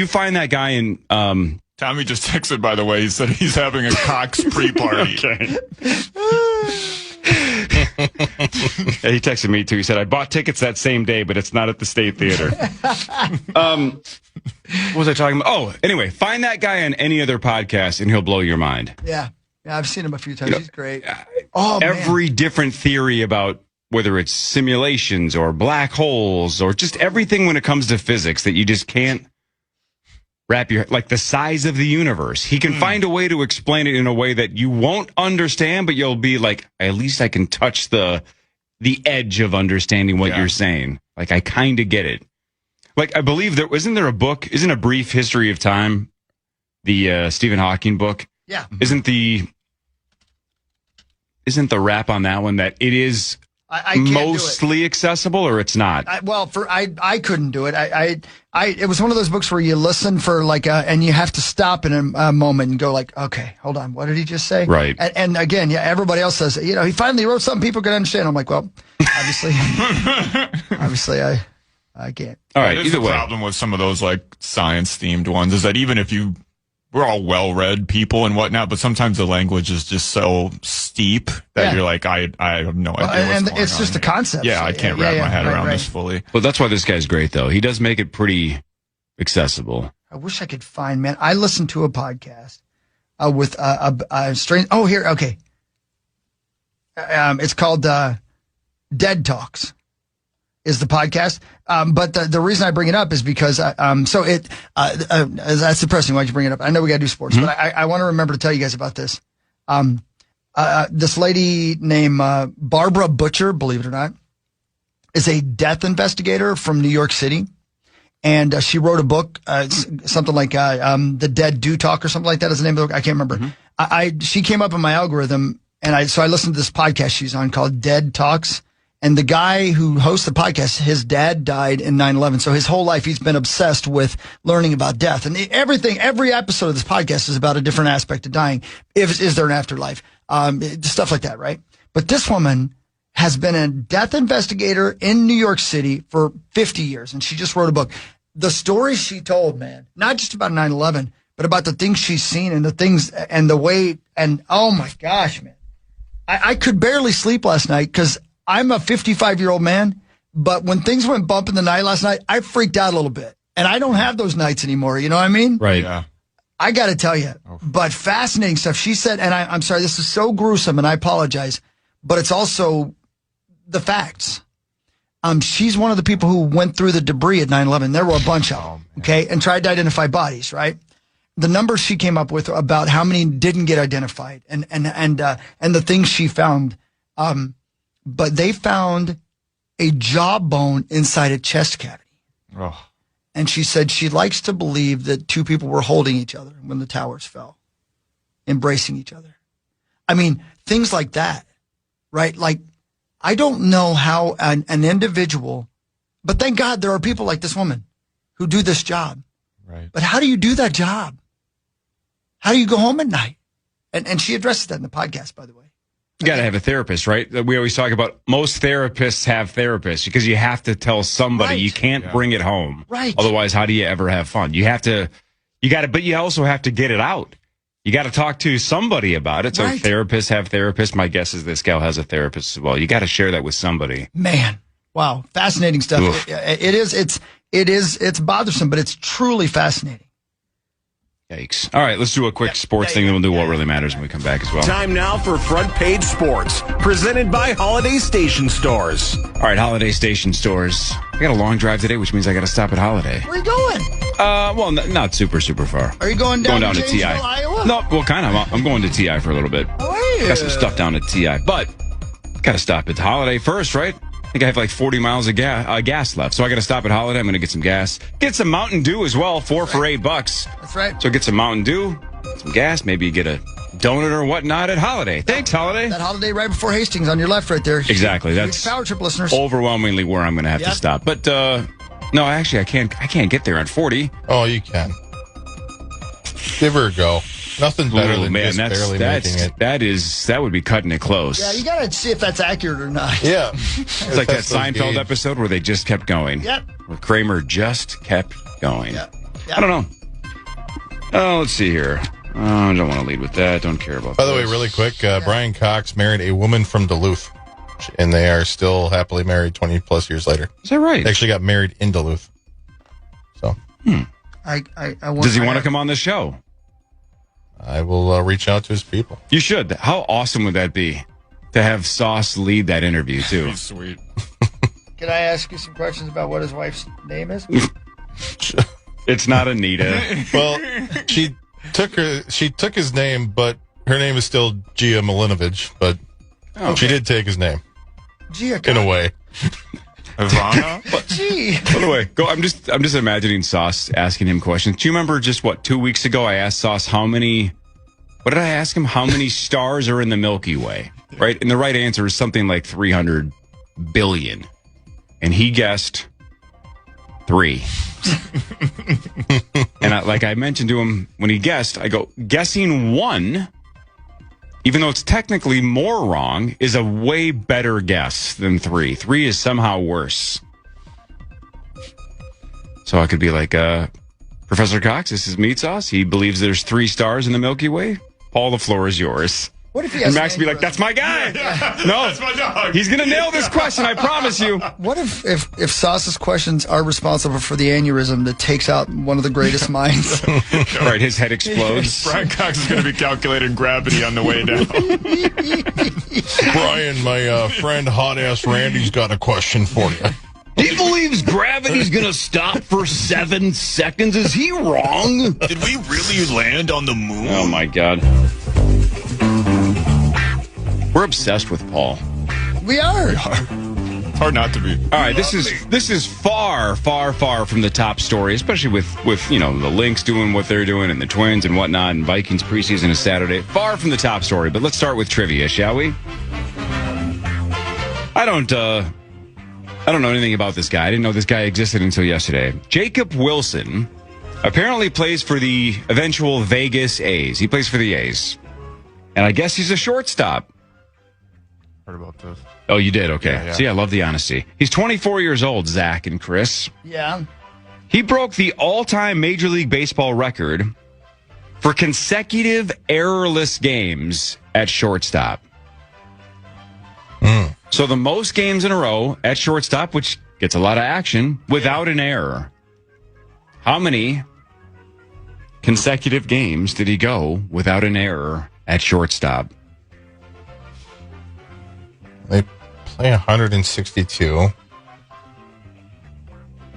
find that guy in,
Tommy just texted, by the way. He said he's having a Cox pre-party.
Okay. Yeah, he texted me too. He said, I bought tickets that same day, but it's not at the State Theater. What was I talking about? Oh, anyway, find that guy on any other podcast and he'll blow your mind.
Yeah, I've seen him a few times.
You know,
he's great.
Every different theory about whether it's simulations or black holes or just everything when it comes to physics that you just can't wrap your, like the size of the universe. He can find a way to explain it in a way that you won't understand, but you'll be like, at least I can touch the edge of understanding what you're saying. Like, I kind of get it. Like, I believe isn't there a book, isn't A Brief History of Time, the Stephen Hawking book?
Yeah.
Isn't the rap on that one that it is
I can't
mostly
do it.
accessible, or it's not?
I couldn't do it. It was one of those books where you listen for and you have to stop in a moment and go like, okay, hold on, what did he just say?
Right.
And again, everybody else says, he finally wrote something people can understand. I'm like, well, obviously, I can't.
All right.
Either way, the problem with some of those like science themed ones is that even if you we're all well-read people and whatnot, but sometimes the language is just so steep that you're like, I have no idea what's
and
going
it's
on
just a
here.
concept.
Yeah, I can't wrap my head around this fully.
Well, that's why this guy's great, though. He does make it pretty accessible.
I wish I could find, man. I listened to a podcast with a strange. Oh, here, okay. It's called Dead Talks. Is the podcast. But the reason I bring it up is because, that's depressing. Why'd you bring it up? I know we got to do sports, but I want to remember to tell you guys about this. This lady named Barbara Butcher, believe it or not, is a death investigator from New York City. And she wrote a book, something like The Dead Do Talk or something like that is the name of the book. I can't remember. She came up in my algorithm, and so I listened to this podcast she's on called Dead Talks. And the guy who hosts the podcast, his dad died in 9/11. So his whole life, he's been obsessed with learning about death. And every episode of this podcast is about a different aspect of dying. Is there an afterlife? Stuff like that, right? But this woman has been a death investigator in New York City for 50 years. And she just wrote a book. The stories she told, man, not just about 9/11, but about the things she's seen and the things and the way. And oh my gosh, man, I could barely sleep last night because I'm a 55-year-old man, but when things went bump in the night last night, I freaked out a little bit. And I don't have those nights anymore. You know what I mean?
Right.
Yeah.
I got to tell you, but fascinating stuff. She said, and I'm sorry, this is so gruesome, and I apologize, but it's also the facts. She's one of the people who went through the debris at 9/11. There were a bunch of them, okay, and tried to identify bodies, right? The numbers she came up with about how many didn't get identified and the things she found. But they found a jawbone inside a chest cavity.
Oh.
And she said she likes to believe that two people were holding each other when the towers fell, embracing each other. I mean, things like that, right? Like, I don't know how an individual, but thank God there are people like this woman who do this job.
Right.
But how do you do that job? How do you go home at night? And she addresses that in the podcast, by the way.
You got to have a therapist, right? We always talk about most therapists have therapists because you have to tell somebody.
Right.
You can't bring it home.
Right.
Otherwise, how do you ever have fun? But you also have to get it out. You got to talk to somebody about it. So
Right.
therapists have therapists. My guess is this gal has a therapist as well. You got to share that with somebody.
Man, wow, fascinating stuff.
Oof.
It's bothersome, but it's truly fascinating.
Yikes. All right, let's do a quick sports thing, then we'll do what really matters when we come back as well.
Time now for Front Page Sports, presented by Holiday Station Stores.
All right, Holiday Station Stores. I got a long drive today, which means I got to stop at Holiday.
Where are you going?
Well, not super far.
Are you going down to
TI?
Janesville, Iowa?
No, well, kind of. I'm going to TI for a little bit.
Oh, are you?
Got some stuff down at TI, but got to stop at Holiday first, right? I think I have like 40 miles of gas left, so I got to stop at Holiday. I'm going to get some gas, get some Mountain Dew as well, for $8.
That's right.
So get some Mountain Dew, some gas, maybe you get a donut or whatnot at Holiday. Thanks, Holiday.
That Holiday right before Hastings on your left, right there.
Exactly. That's
Power Trip listeners.
overwhelmingly where I'm going to have to stop. But no, actually, I can't get there on 40.
Oh, you can. Give her a go. Nothing better than just barely making it.
That would be cutting it close.
Yeah, you got to see if that's accurate or not.
Yeah.
It's like that Seinfeld episode where they just kept going.
Yep.
Where Kramer just kept going.
Yep.
I don't know. Oh, let's see here. Oh, I don't want to lead with that. Don't care about that.
By the way, really quick, Brian Cox married a woman from Duluth, and they are still happily married 20 plus years later.
Is that right?
They actually got married in Duluth. So,
does he want to come on the show?
I will reach out to his people.
You should. How awesome would that be to have Sauce lead that interview too?
Sweet.
Can I ask you some questions about what his wife's name is?
It's not Anita.
Well, she took his name, but her name is still Gia Milinovich, but she did take his name.
Gia,
in a way.
Ivana?
Gee.
By the way, I'm just imagining Sauce asking him questions. Do you remember just 2 weeks ago I asked Sauce what did I ask him? How many stars are in the Milky Way? Right? And the right answer is something like 300 billion. And he guessed 3. And I mentioned to him when he guessed, I go, guessing 1, even though it's technically more wrong, is a way better guess than 3. 3 is somehow worse. So I could be like, Professor Cox, this is Meat Sauce. He believes there's 3 stars in the Milky Way. Paul, the floor is yours.
What if he has
and Max would be like, that's my guy. No,
That's my dog.
he's going to nail this question, I promise you.
What if Sauce's questions are responsible for the aneurysm that takes out one of the greatest minds?
Right, his head explodes.
Brian Cox is going to be calculating gravity on the way down.
Brian, my friend Hot Ass Randy's got a question for you.
He believes gravity's going to stop for 7 seconds. Is he wrong?
Did we really land on the moon?
Oh, my God. We're obsessed with Paul.
We are.
It's hard not to be.
All right, this is far, far, far from the top story, especially with the Lynx doing what they're doing and the Twins and whatnot, and Vikings preseason is Saturday. Far from the top story, but let's start with trivia, shall we? I don't know anything about this guy. I didn't know this guy existed until yesterday. Jacob Wilson apparently plays for the eventual Vegas A's. He plays for the A's. And I guess he's a shortstop.
Heard about this.
Oh, you did? Okay.
Yeah.
See, I love the honesty. He's 24 years old, Zach and Chris.
Yeah.
He broke the all-time Major League Baseball record for consecutive errorless games at shortstop. So the most games in a row at shortstop, which gets a lot of action, without an error. How many consecutive games did he go without an error at shortstop?
They play 162.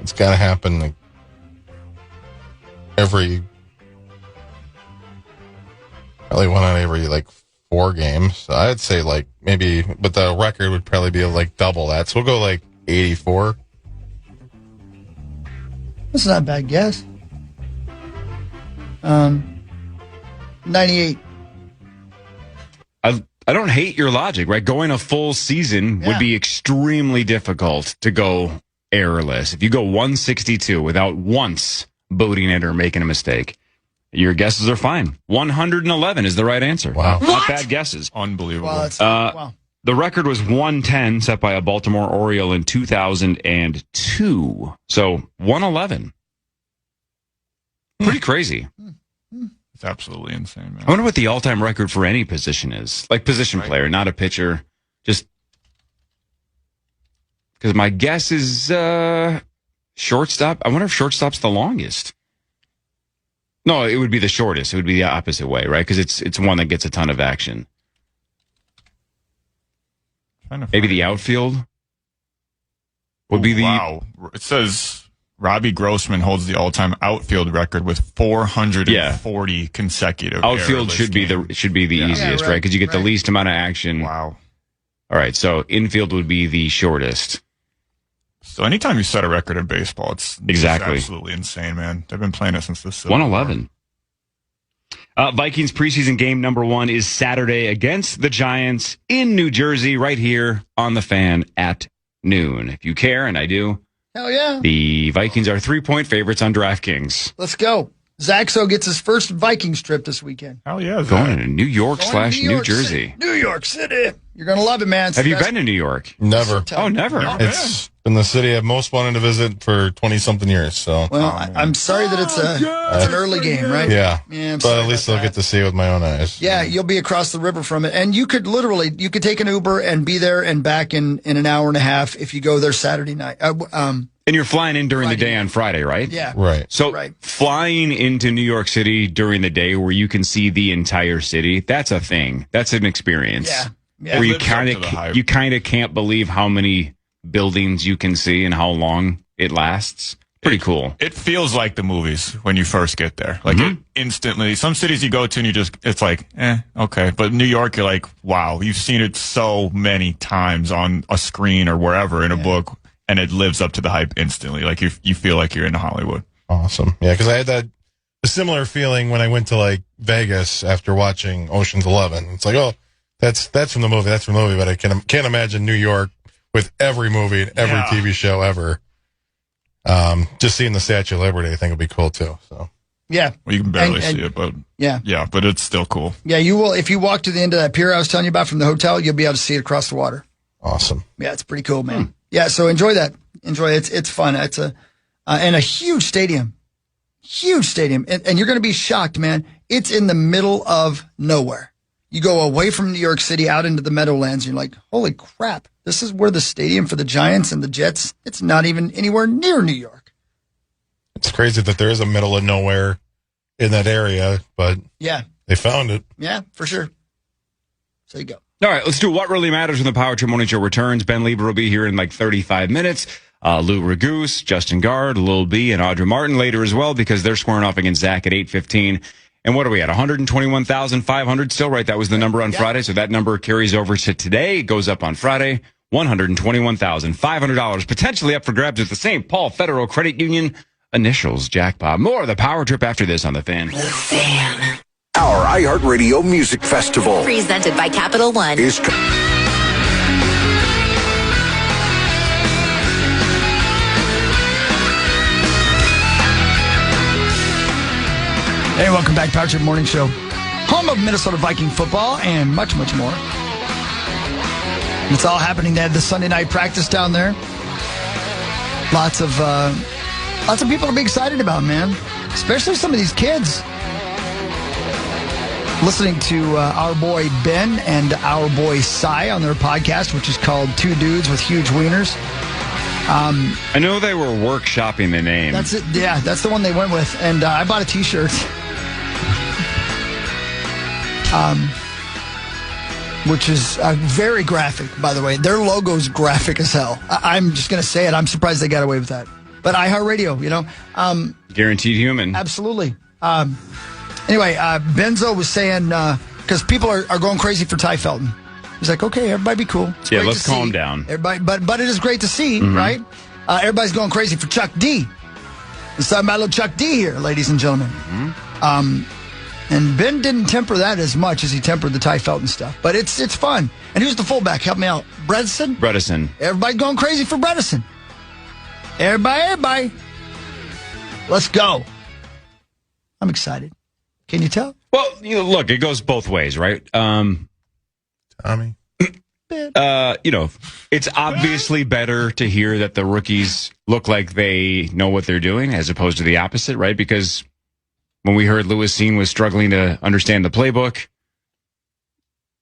It's got to happen like probably one out every 4 games. So I'd say maybe, but the record would probably be double that. So we'll go 84.
That's not a bad guess. 98.
I don't hate your logic, right? Going a full season would be extremely difficult to go errorless. If you go 162 without once booting it or making a mistake, your guesses are fine. 111 is the right answer.
Wow.
Not bad guesses.
Unbelievable.
Wow, wow.
The record was 110, set by a Baltimore Oriole in 2002. So 111. Pretty crazy.
It's absolutely insane, man.
I wonder what the all-time record for any position is. Position player, not a pitcher. Just because my guess is shortstop. I wonder if shortstop's the longest. No, it would be the shortest. It would be the opposite way, right? Because it's one that gets a ton of action. Maybe the outfield would be the...
Wow. It says Robbie Grossman holds the all-time outfield record with 440 consecutive
outfield should be the easiest, right? Because you get the least amount of action.
Wow.
All right, so infield would be the shortest.
So anytime you set a record in baseball, it's
exactly
absolutely insane, man. They've been playing it since the
111. Vikings preseason game number 1 is Saturday against the Giants in New Jersey, right here on the Fan at noon. If you care, and I do.
Hell yeah.
The Vikings are 3-point favorites on DraftKings.
Let's go. Zaxo gets his first Vikings trip this weekend.
Hell yeah.
Going to New York / New Jersey.
New York City. You're going to love it, man.
Have you been to New York?
Never.
Oh, never.
It's been the city I've most wanted to visit for 20-something years. So,
well, I'm sorry that it's an early game, right?
Yeah.
But
at least I'll get to see it with my own eyes.
Yeah, you'll be across the river from it, and you could take an Uber and be there and back in an hour and a half if you go there Saturday night.
And you're flying in during the day on Friday, right?
Yeah.
Right.
So flying into New York City during the day where you can see the entire city, that's a thing. That's an experience.
Yeah.
Where you kind of can't believe how many buildings you can see and how long it lasts. Pretty cool.
It feels like the movies when you first get there. It instantly, some cities you go to and it's okay. But New York, you're like, wow, you've seen it so many times on a screen or wherever in a book. And it lives up to the hype instantly. You feel like you're in Hollywood.
Awesome. Yeah, because I had a similar feeling when I went to Vegas after watching Ocean's 11. It's like, oh, that's from the movie. That's from the movie. But I can't imagine New York with every movie and every TV show ever. Just seeing the Statue of Liberty, I think would be cool too. So
yeah,
well, you can barely see it, but yeah, but it's still cool.
Yeah, you will if you walk to the end of that pier I was telling you about from the hotel. You'll be able to see it across the water.
Awesome.
Yeah, it's pretty cool, man. Yeah, so enjoy that. Enjoy it. It's fun. It's and a huge stadium. Huge stadium. And you're going to be shocked, man. It's in the middle of nowhere. You go away from New York City out into the Meadowlands, and you're like, holy crap. This is where the stadium for the Giants and the Jets, it's not even anywhere near New York.
It's crazy that there is a middle of nowhere in that area, but
yeah,
they found it.
Yeah, for sure. So you go.
All right, let's do What Really Matters when the Power Trip Morning Show returns. Ben Lieber will be here in like 35 minutes. Lou Ragoose, Justin Gard, Lil B, and Audra Martin later as well because they're squaring off against Zach at 8:15. And what are we at? 121,500 still, right? That was the number on Friday. So that number carries over to today. It goes up on Friday. $121,500 potentially up for grabs at the St. Paul Federal Credit Union initials jackpot. More of the Power Trip after this on The Fan.
The Fan. Our iHeartRadio Music Festival.
Presented by Capital One.
Is
Hey, welcome back, Power Trip Morning Show. Home of Minnesota Viking football and much, much more. It's all happening. They had the Sunday night practice down there. Lots of people to be excited about, man. Especially some of these kids. Listening to our boy Ben and our boy Cy on their podcast, which is called Two Dudes with Huge Wieners.
I know they were workshopping the name.
That's it. Yeah, that's the one they went with. And I bought a T-shirt. Which is very graphic, by the way. Their logo's graphic as hell. I'm just going to say it. I'm surprised they got away with that. But iHeartRadio, you know.
Guaranteed human.
Absolutely. Anyway, Benzo was saying, because people are going crazy for Ty Felton. He's like, okay, everybody be cool. It's
let's calm down.
Everybody, but it is great to see, right? Everybody's going crazy for Chuck D. Let's talk about little Chuck D here, ladies and gentlemen. And Ben didn't temper that as much as he tempered the Ty Felton stuff. But it's fun. And who's the fullback? Help me out. Bredesen? Everybody going crazy for Bredesen. Everybody. Let's go. I'm excited. Can you tell?
Well, look, it goes both ways, right?
Tommy.
It's obviously better to hear that the rookies look like they know what they're doing as opposed to the opposite, right? Because when we heard Lewis Seen was struggling to understand the playbook,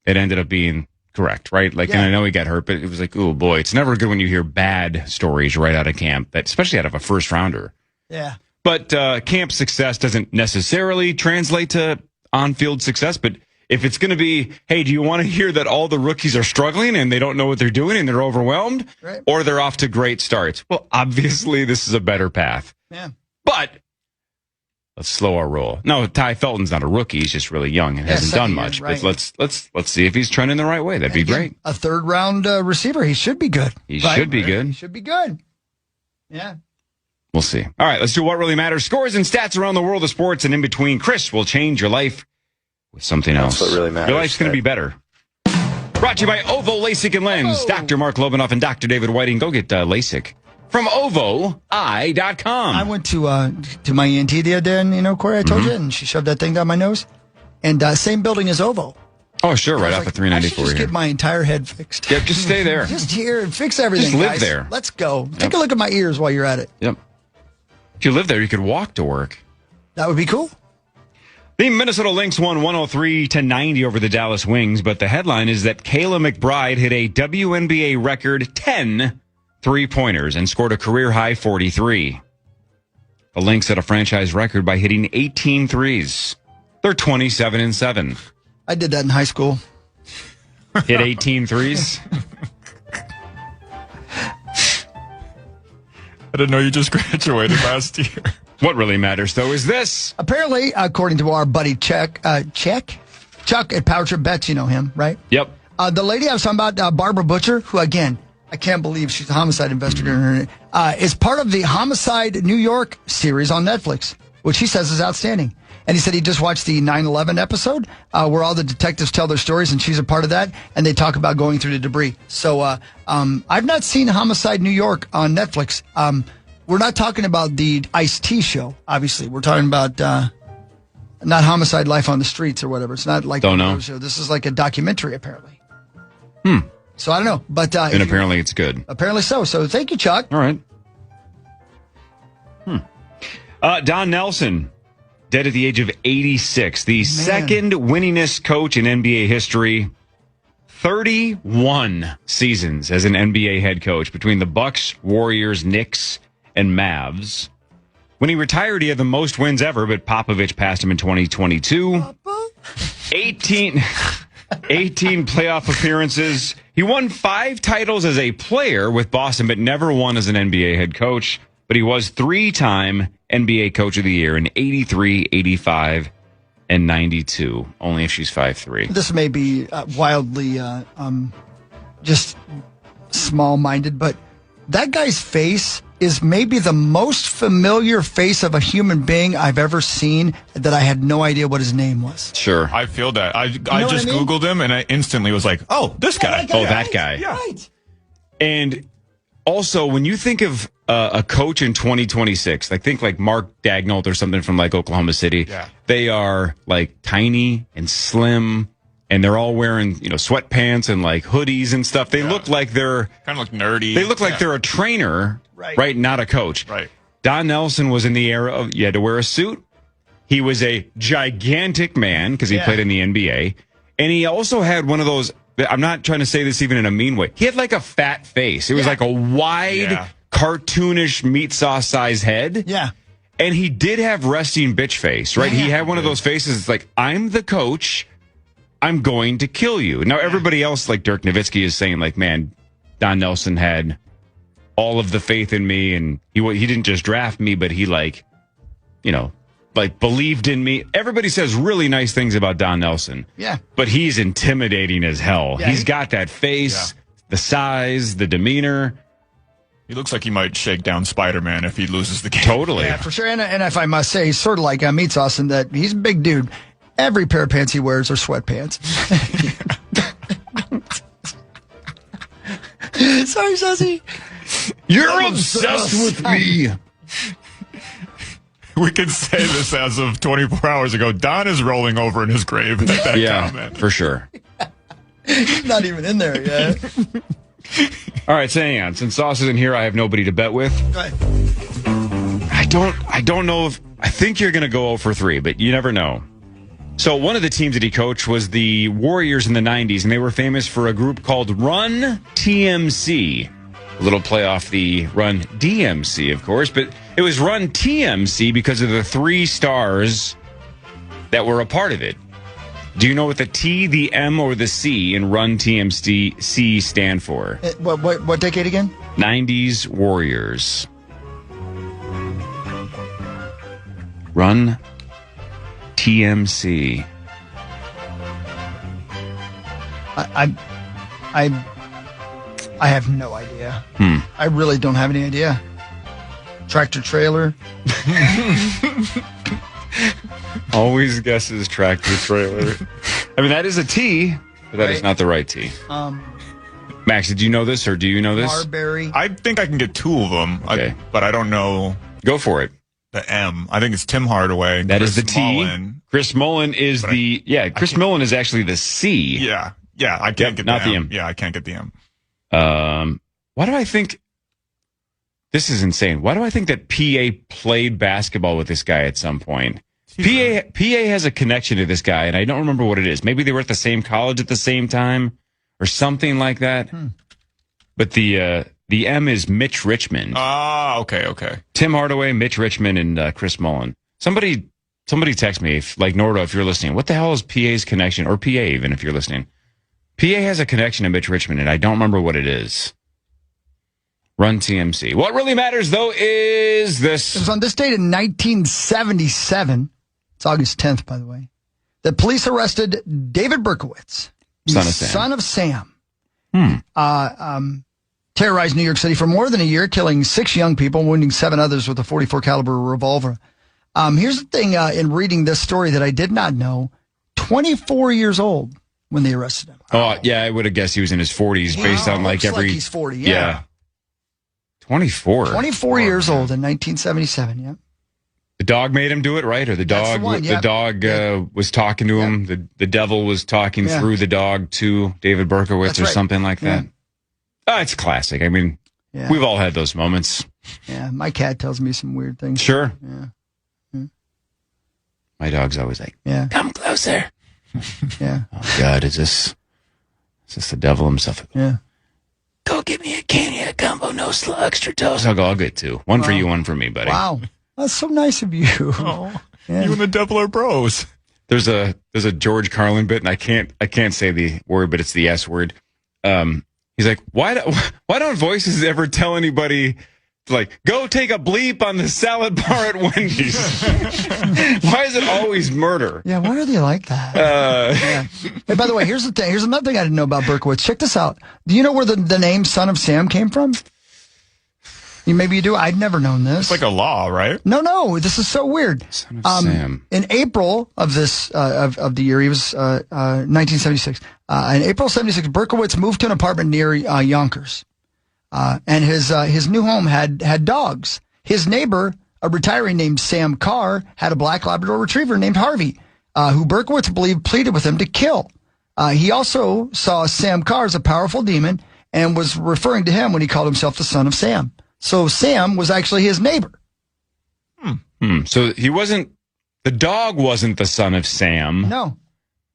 it ended up being correct, right? And I know he got hurt, but it was like, oh boy, it's never good when you hear bad stories right out of camp, especially out of a first rounder.
Yeah.
But camp success doesn't necessarily translate to on-field success, but if it's going to be, hey, do you want to hear that all the rookies are struggling and they don't know what they're doing and they're overwhelmed?
Right.
Or they're off to great starts? Well, obviously, this is a better path.
Yeah.
But let's slow our roll. No, Ty Felton's not a rookie. He's just really young and hasn't done much.
Right.
But let's see if he's trending the right way. That'd be great.
A third-round receiver. He should be good.
He should be good.
He should be good. Yeah.
We'll see. All right, let's do What Really Matters. Scores and stats around the world of sports and in between. Chris will change your life with something else.
That's what really matters.
Your life's going to be better. Brought to you by Ovo LASIK and Lens. Dr. Mark Lobanoff and Dr. David Whiting. Go get LASIK from OvoEye.com.
I went to my ENT the other day, and, Corey, I told you, and she shoved that thing down my nose. And same building as Ovo.
Oh, sure, right off of 394
I should just
here.
get my entire head fixed.
Yep, just stay there.
Just here and fix everything,
Just live
guys.
there.
Let's go. Take a look at my ears while you're at it.
Yep. If you live there, you could walk to work.
That would be cool.
The Minnesota Lynx won 103-90 over the Dallas Wings, but the headline is that Kayla McBride hit a WNBA record 10 three-pointers and scored a career-high 43. The Lynx set a franchise record by hitting 18 threes. They're 27-7.
I did that in high school.
Hit 18 threes?
I didn't know you just graduated last year.
What really matters, though, is this.
Apparently, according to our buddy Chuck at Power Trip Bets, you know him, right?
Yep.
The lady I was talking about, Barbara Butcher, who, again, I can't believe she's a homicide investigator, is part of the Homicide New York series on Netflix, which he says is outstanding. And he said he just watched the 9/11 episode where all the detectives tell their stories, and she's a part of that, and they talk about going through the debris. So I've not seen Homicide New York on Netflix. We're not talking about the Ice-T show, obviously. We're talking about not Homicide Life on the Streets or whatever. It's not like the show. This is like a documentary, apparently. So I don't know. But
and apparently it's good.
Apparently so. So thank you, Chuck.
All right. Don Nelson, dead at the age of 86. The second winningest coach in NBA history. 31 seasons as an NBA head coach between the Bucks, Warriors, Knicks, and Mavs. When he retired, he had the most wins ever, but Popovich passed him in 2022. 18 playoff appearances. He won 5 titles as a player with Boston, but never won as an NBA head coach. But he was 3-time NBA Coach of the Year in 83, 85, and 92. Only if she's 5'3".
This may be wildly just small-minded, but that guy's face is maybe the most familiar face of a human being I've ever seen that I had no idea what his name was.
Sure.
I feel that. I just Googled him, and I instantly was like, oh, this guy.
That guy.
Yeah.
Right.
And also, when you think of a coach in 2026, I think like Mark Daignault or something from like Oklahoma City.
Yeah.
They are like tiny and slim, and they're all wearing sweatpants and like hoodies and stuff. They look like they're
kind of look nerdy.
They look like they're a trainer, right? Not a coach.
Right.
Don Nelson was in the era of you had to wear a suit. He was a gigantic man because he played in the NBA, and he also had one of those. I'm not trying to say this even in a mean way. He had like a fat face. It was like a wide, cartoonish meat sauce size head.
Yeah.
And he did have resting bitch face, right? He had one of those faces. It's like, I'm the coach. I'm going to kill you. Now, everybody else, like Dirk Nowitzki, is saying, like, man, Don Nelson had all of the faith in me, and he didn't just draft me, but he, like, believed in me. Everybody says really nice things about Don Nelson.
Yeah.
But he's intimidating as hell.
Yeah,
He's got that face, the size, the demeanor.
He looks like he might shake down Spider-Man if he loses the game.
Totally.
Yeah, for sure. And if I must say, he's sort of like meat sauce in that he's a big dude. Every pair of pants he wears are sweatpants. Sorry, Sussy.
You're obsessed with me.
We could say this as of 24 hours ago. Don is rolling over in his grave at that comment.
For sure.
He's not even in there yet.
All right, so hang on. Since Sauce isn't here, I have nobody to bet with.
Right.
I don't know if I think you're going to go 0 for 3, but you never know. So one of the teams that he coached was the Warriors in the 90s, and they were famous for a group called Run TMC. A little play off the Run DMC, of course, but it was Run TMC because of the 3 stars that were a part of it. Do you know what the T, the M, or the C in Run TMC stand for?
What decade again?
90s Warriors. Run TMC.
I have no idea. I really don't have any idea. Tractor trailer.
Always guesses tractor trailer. I mean, that is a T, but that is not the right T. Max, did you know this, or do you know this?
Marbury.
I think I can get 2 of them,
Okay.
but I don't know
Go for it.
the M. I think it's Tim Hardaway.
That is
Chris
the T.
Mullin.
Chris Mullin is Chris Mullin is actually the C.
Yeah, I can't get
not
the
the
M.
M.
Yeah, I can't get the M.
Why do I think this is insane? Why do I think that PA played basketball with this guy at some point? PA has a connection to this guy, and I don't remember what it is. Maybe they were at the same college at the same time, or something like that. But the M is Mitch Richmond.
Ah, okay.
Tim Hardaway, Mitch Richmond, and Chris Mullin. Somebody text me, Nordo, if you're listening. What the hell is PA's connection, or PA even if you're listening? PA has a connection to Mitch Richmond, and I don't remember what it is. Run TMC. What really matters, though, is this.
It was on this date in 1977. It's August 10th, by the way. The police arrested David Berkowitz, son of Sam. Terrorized New York City for more than a year, killing 6 young people, wounding 7 others with a .44 caliber revolver. Here's the thing in reading this story that I did not know. 24 years old when they arrested him.
Oh, yeah, I would have guessed he was in his 40s based on
looks like he's 40, yeah.
24.
24 years old in 1977, yeah.
The dog made him do it, right? Or the dog, was talking to him. The devil was talking through the dog to David Berkowitz or something like that. Oh, it's classic. I mean, we've all had those moments.
Yeah, my cat tells me some weird things.
Sure.
Yeah.
My dog's always like,
Yeah.
come closer.
Yeah.
Oh, God, is this the devil himself?
Yeah.
Go get me a candy, a gumbo, no extra toast. I'll get two. One for you, one for me, buddy.
Wow. That's so nice of you.
Oh,
Yeah.
you and the devil are bros.
There's a George Carlin bit, and I can't say the word, but it's the S word. He's like, why don't voices ever tell anybody, like, go take a bleep on the salad bar at Wendy's? Why is it always murder?
Yeah, why are they like that? Yeah. Hey, by the way, here's the thing. Here's another thing I didn't know about Berkowitz. Check this out. Do you know where the name Son of Sam came from? Maybe you do. I'd never known this.
It's like a law, right?
No. This is so weird.
Son of Sam.
In April of this of the year, he was 1976. In April 76, Berkowitz moved to an apartment near Yonkers, and his new home had dogs. His neighbor, a retiree named Sam Carr, had a black Labrador Retriever named Harvey, who Berkowitz believed pleaded with him to kill. He also saw Sam Carr as a powerful demon and was referring to him when he called himself the Son of Sam. So Sam was actually his neighbor.
So the dog wasn't the son of Sam.
No.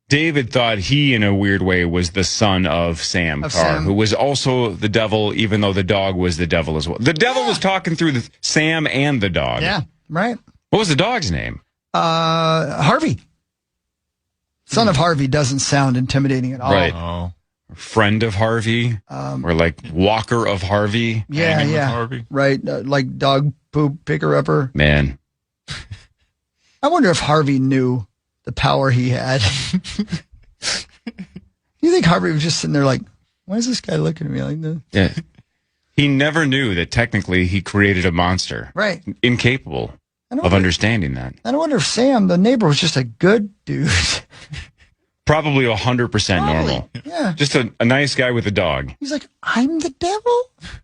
David thought he, in a weird way, was the son of Sam Carr, who was also the devil, even though the dog was the devil as well. The devil was talking through Sam and the dog.
Yeah, right.
What was the dog's name?
Harvey. Son of Harvey doesn't sound intimidating at all.
Right.
Oh.
Friend of Harvey, or like Walker of Harvey.
Yeah,
Hanging with
yeah.
Harvey.
Right, like dog poop picker upper.
Man.
I wonder if Harvey knew the power he had. You think Harvey was just sitting there like, why is this guy looking at me like this?
Yeah. He never knew that technically he created a monster.
Right.
Incapable of understanding that.
I wonder if Sam, the neighbor, was just a good dude.
Probably 100% normal.
Yeah.
Just a nice guy with a dog.
He's like, I'm the devil?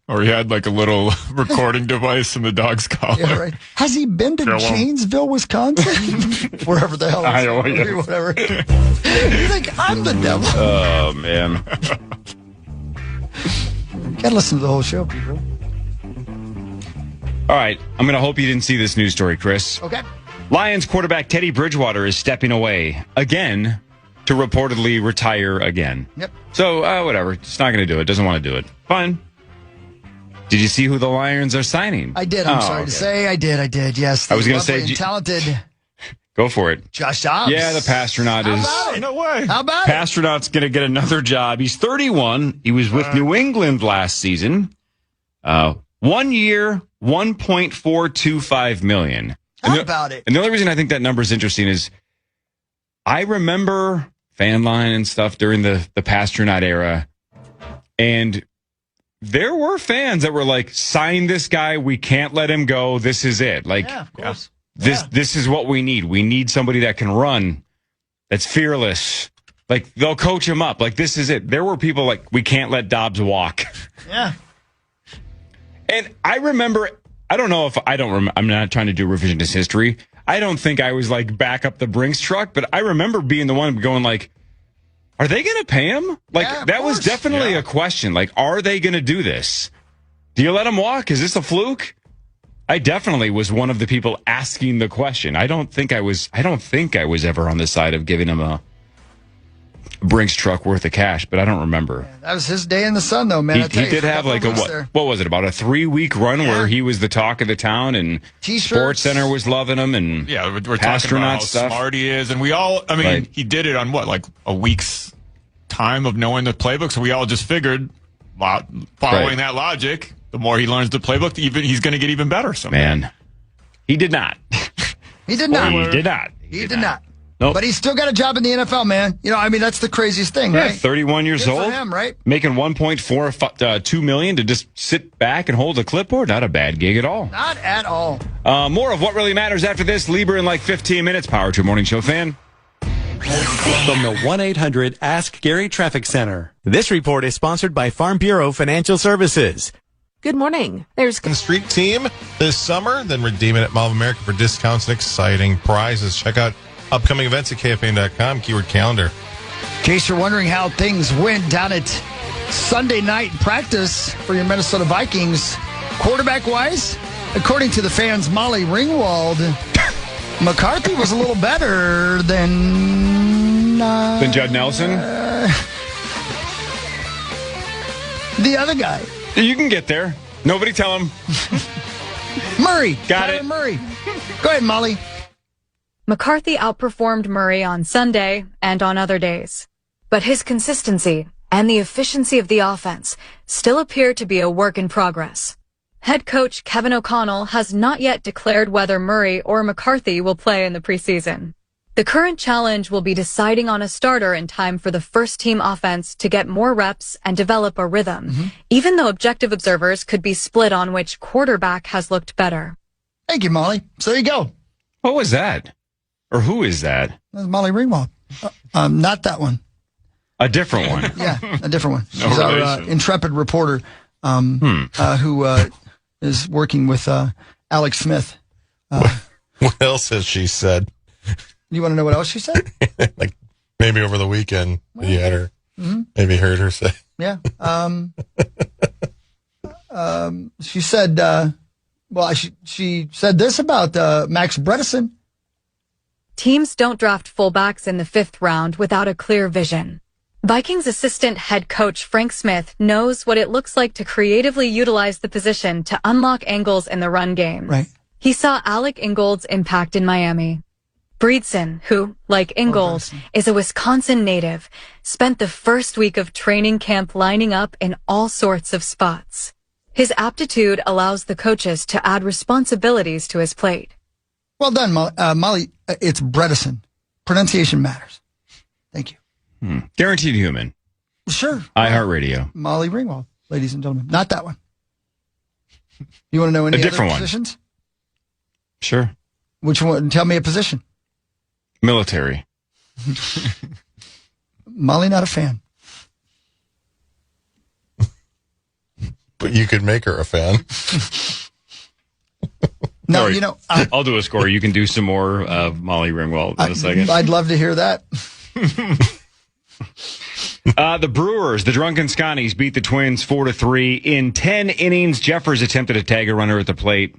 Or he had like a little recording device in the dog's collar.
Yeah, right. Has he been to Janesville, Wisconsin? Wherever the hell.
Iowa, yeah.
Whatever. He's like, I'm the devil.
Oh, man.
Gotta listen to the whole show, people.
All right. I'm going to hope you didn't see this news story, Chris.
Okay.
Lions quarterback Teddy Bridgewater is stepping away again to reportedly retire again.
Yep.
So, whatever. Just not going to do it. Doesn't want to do it. Fine. Did you see who the Lions are signing?
I did. I'm sorry to say. I did. Yes.
I was going to say.
Talented.
Go for it.
Josh Dobbs.
Yeah, the Pastronaut is.
How about it?
No way.
How about it?
Pastronaut's going to get another job. He's 31. He was with New England last season. 1 year, $1.425 million.
How about it?
And the only reason I think that number is interesting is I remember fan line and stuff during the Pastronaut era, and there were fans that were like, sign this guy, we can't let him go, this is it. Like,
Yeah, of course.
this is what we need. We need somebody that can run, that's fearless. Like, they'll coach him up. Like, this is it. There were people like, we can't let Dobbs walk.
Yeah.
And I remember, I'm not trying to do revisionist history. I don't think I was like back up the Brinks truck, but I remember being the one going like, are they going to pay him? Like,
Yeah, of
that was
course.
definitely a question. Like, are they going to do this? Do you let him walk? Is this a fluke? I definitely was one of the people asking the question. I don't think I was ever on the side of giving him a Brinks truck worth of cash, but I don't remember.
That was his day in the sun, though, man.
He did have like what was it, about a 3-week run where he was the talk of the town and
T-shirts.
SportsCenter was loving him and
Yeah, we're talking about
Astronaut
how
stuff.
smart he is. And we all, I mean,
Right.
he did it on what, like a week's time of knowing the playbook. So we all just figured, following that logic, the more he learns the playbook, he's going to get even better.
Man, he did not.
He did not.
He did not.
He did not.
Nope.
But he's still got a job in the NFL, man. You know, I mean, that's the craziest thing,
Yeah,
right?
31 years
Good for
old,
him, right?
making $1.42 million to just sit back and hold a clipboard. Not a bad gig at all.
Not at all.
More of what really matters after this. Lieber in like 15 minutes. Power to Morning Show fan.
From the 1-800 Ask Gary Traffic Center.
This report is sponsored by Farm Bureau Financial Services.
Good morning. There's
Street team this summer, then redeem it at Mall of America for discounts and exciting prizes. Check out upcoming events at KFAN.com, keyword calendar.
In case you're wondering how things went down at Sunday night practice for your Minnesota Vikings, quarterback-wise, according to the fans' Molly Ringwald, McCarthy was a little better than
Judd Nelson?
The other guy.
You can get there. Nobody tell him.
Murray.
Got
Kyler
it.
Murray. Go ahead, Molly.
McCarthy outperformed Murray on Sunday and on other days. But his consistency and the efficiency of the offense still appear to be a work in progress. Head coach Kevin O'Connell has not yet declared whether Murray or McCarthy will play in the preseason. The current challenge will be deciding on a starter in time for the first-team offense to get more reps and develop a rhythm, even though objective observers could be split on which quarterback has looked better.
Thank you, Molly. So there you go.
What was that? Or who is that?
That's Molly Ringwald. Not that one.
A different one.
Yeah, a different one.
No
She's our
relation.
intrepid reporter who is working with Alex Smith.
What else has she said?
You want to know what else she said?
Like maybe over the weekend you had her, maybe heard her say.
Yeah. She said, she said this about Max Bredesen.
Teams don't draft fullbacks in the 5th round without a clear vision. Vikings assistant head coach Frank Smith knows what it looks like to creatively utilize the position to unlock angles in the run game.
Right.
He saw Alec Ingold's impact in Miami. Breedson, who, like Ingold, is a Wisconsin native, spent the first week of training camp lining up in all sorts of spots. His aptitude allows the coaches to add responsibilities to his plate.
Well done, Molly. It's Bredesen. Pronunciation matters. Thank you.
Guaranteed Human.
Sure.
iHeartRadio.
Molly Ringwald, ladies and gentlemen. Not that one. You want to know any other
different one.
positions?
Sure.
Which one? Tell me a position.
Military.
Molly, not a fan.
But you could make her a fan.
No,
Sorry.
you know,
I'll do a score. You can do some more of Molly Ringwald in a second.
I'd love to hear that.
The Brewers, the Drunken Scotties, beat the Twins 4-3 in 10 innings. Jeffers attempted to tag a runner at the plate.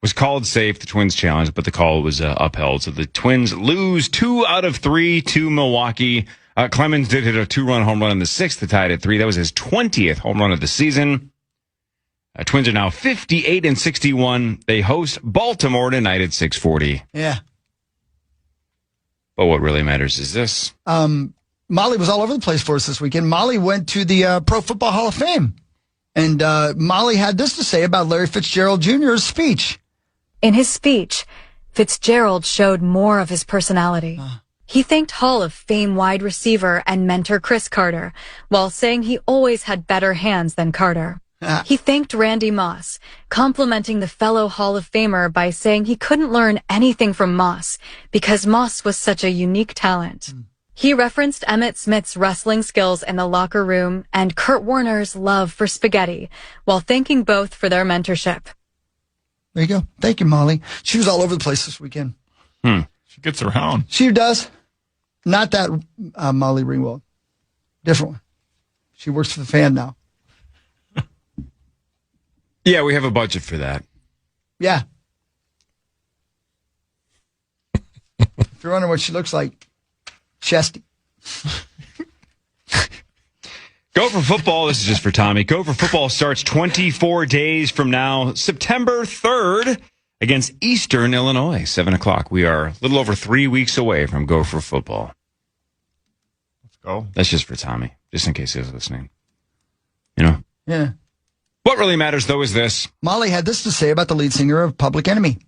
Was called safe. The Twins challenged, but the call was upheld. So the Twins lose 2 out of 3 to Milwaukee. Clemens did hit a 2-run home run in the 6th to tie it at 3. That was his 20th home run of the season. Twins are now 58-61. They host Baltimore tonight at 6:40.
Yeah.
But what really matters is this.
Molly was all over the place for us this weekend. Molly went to the Pro Football Hall of Fame. And Molly had this to say about Larry Fitzgerald Jr.'s speech.
In his speech, Fitzgerald showed more of his personality. He thanked Hall of Fame wide receiver and mentor Chris Carter, while saying he always had better hands than Carter. He thanked Randy Moss, complimenting the fellow Hall of Famer by saying he couldn't learn anything from Moss because Moss was such a unique talent. He referenced Emmitt Smith's wrestling skills in the locker room and Kurt Warner's love for spaghetti, while thanking both for their mentorship.
There you go. Thank you, Molly. She was all over the place this weekend.
She gets around.
She does. Not that Molly Ringwald. Different one. She works for the Fan now.
Yeah, we have a budget for that.
Yeah. If you're wondering what she looks like, chesty.
Gopher football, this is just for Tommy. Gopher football starts 24 days from now, September 3rd, against Eastern Illinois, 7 o'clock. We are a little over 3 weeks away from Gopher football.
Let's go.
That's just for Tommy, just in case he was listening. You know?
Yeah.
What really matters, though, is this.
Molly had this to say about the lead singer of Public Enemy.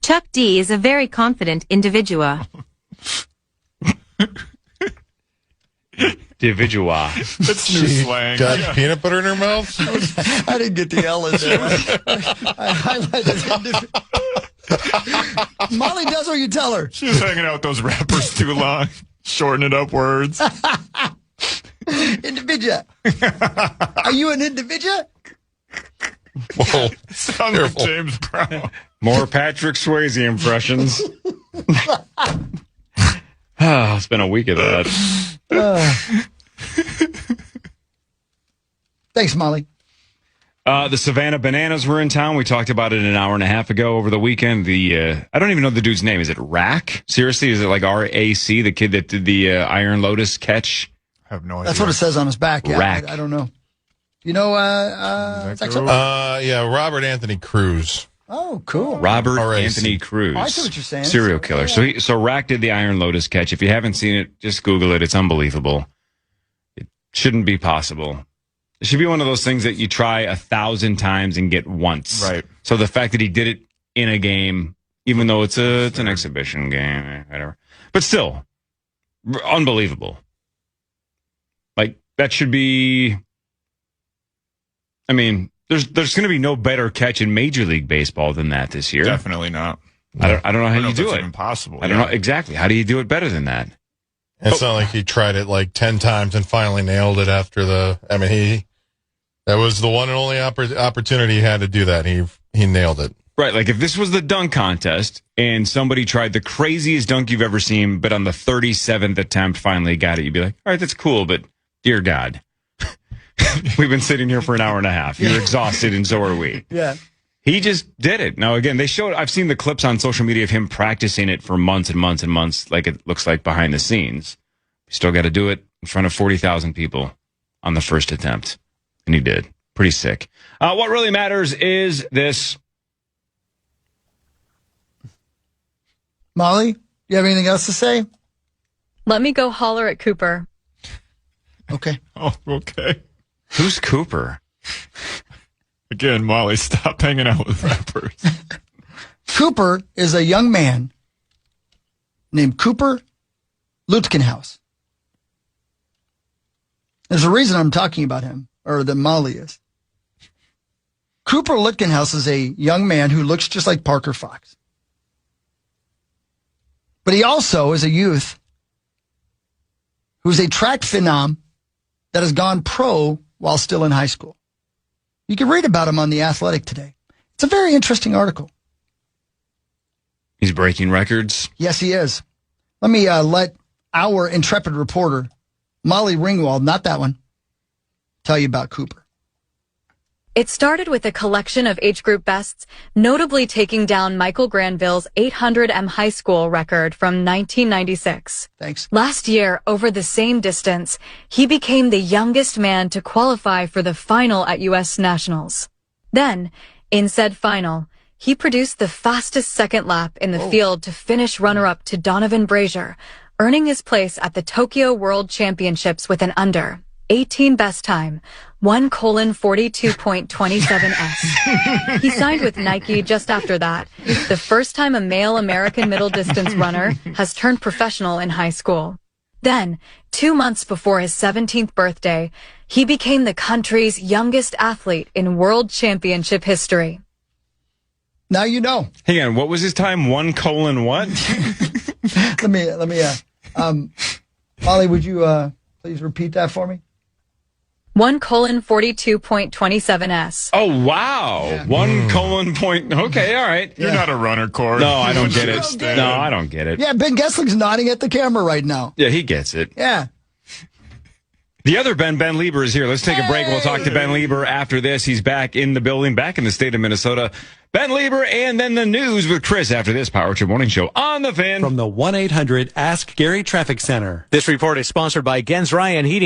Chuck D is a very confident individual.
Individual.
That's new slang.
Got peanut butter in her mouth?
I didn't get the L in there. I highlighted it. Molly does what you tell her.
She was hanging out with those rappers too long. Shortening up words.
Individual. Are you an individual?
Whoa.
Sounds like James Brown.
More Patrick Swayze impressions. It's been a week of that.
Thanks, Molly.
The Savannah Bananas were in town. We talked about it an hour and a half ago over the weekend. I don't even know the dude's name. Is it Rack? Seriously, is it like R-A-C, the kid that did the Iron Lotus catch?
I have no idea.
That's what it says on his back. Yeah,
Rack.
I don't know. You know,
Robert Anthony Cruz.
Oh, cool.
Robert
R-A-C.
Anthony Cruz.
I see what you're saying.
Serial killer. So Rack did the Iron Lotus catch. If you haven't seen it, just Google it. It's unbelievable. It shouldn't be possible. It should be one of those things that you try 1,000 times and get once.
Right.
So the fact that he did it in a game, even though it's an exhibition game, whatever, but still, unbelievable. Like, that should be, I mean, there's going to be no better catch in Major League Baseball than that this year.
Definitely not.
I don't know how you do it.
Impossible.
I don't know exactly. How do you do it better than that?
It's not like he tried it like 10 times and finally nailed it after that was the one and only opportunity he had to do that. He nailed it.
Right. Like if this was the dunk contest and somebody tried the craziest dunk you've ever seen, but on the 37th attempt finally got it, you'd be like, all right, that's cool. But dear God, we've been sitting here for an hour and a half. You're exhausted and so are we.
Yeah.
He just did it. Now, again, I've seen the clips on social media of him practicing it for months and months and months, like it looks like behind the scenes. You still got to do it in front of 40,000 people on the first attempt. And he did. Pretty sick. What really matters is this.
Molly, you have anything else to say?
Let me go holler at Cooper.
Okay.
Oh, okay.
Who's Cooper?
Again, Molly, stop hanging out with rappers.
Cooper is a young man named Cooper Lutkenhaus. There's a reason I'm talking about him, or that Molly is. Cooper Lutkenhaus is a young man who looks just like Parker Fox. But he also is a youth who's a track phenom that has gone pro while still in high school. You can read about him on The Athletic today. It's a very interesting article.
He's breaking records.
Yes, he is. Let me let our intrepid reporter, Molly Ringwald, not that one, tell you about Cooper.
It started with a collection of age group bests, notably taking down Michael Granville's 800M high school record from 1996.
Thanks.
Last year, over the same distance, he became the youngest man to qualify for the final at U.S. Nationals. Then, in said final, he produced the fastest second lap in the field to finish runner-up to Donovan Brazier, earning his place at the Tokyo World Championships with an under 18 best time, 1:42.27s. He signed with Nike just after that, the first time a male American middle distance runner has turned professional in high school. Then, 2 months before his 17th birthday, he became the country's youngest athlete in world championship history.
Now you know.
Hang on, what was his time? 1: what?
Let me, Molly, would you, please repeat that for me?
1:42.27s.
Oh, wow. Yeah. 1: point. Okay, all right.
You're not a runner, Corey.
No, I don't get it. No, I don't get it.
Yeah, Ben Gessling's nodding at the camera right now.
Yeah, he gets it.
Yeah.
The other Ben Lieber, is here. Let's take a break. We'll talk to Ben Lieber after this. He's back in the building, back in the state of Minnesota. Ben Lieber, and then the news with Chris after this Power Trip Morning Show on the Fan.
From the 1-800-ASK-GARY Traffic Center.
This report is sponsored by Gens Ryan Heating.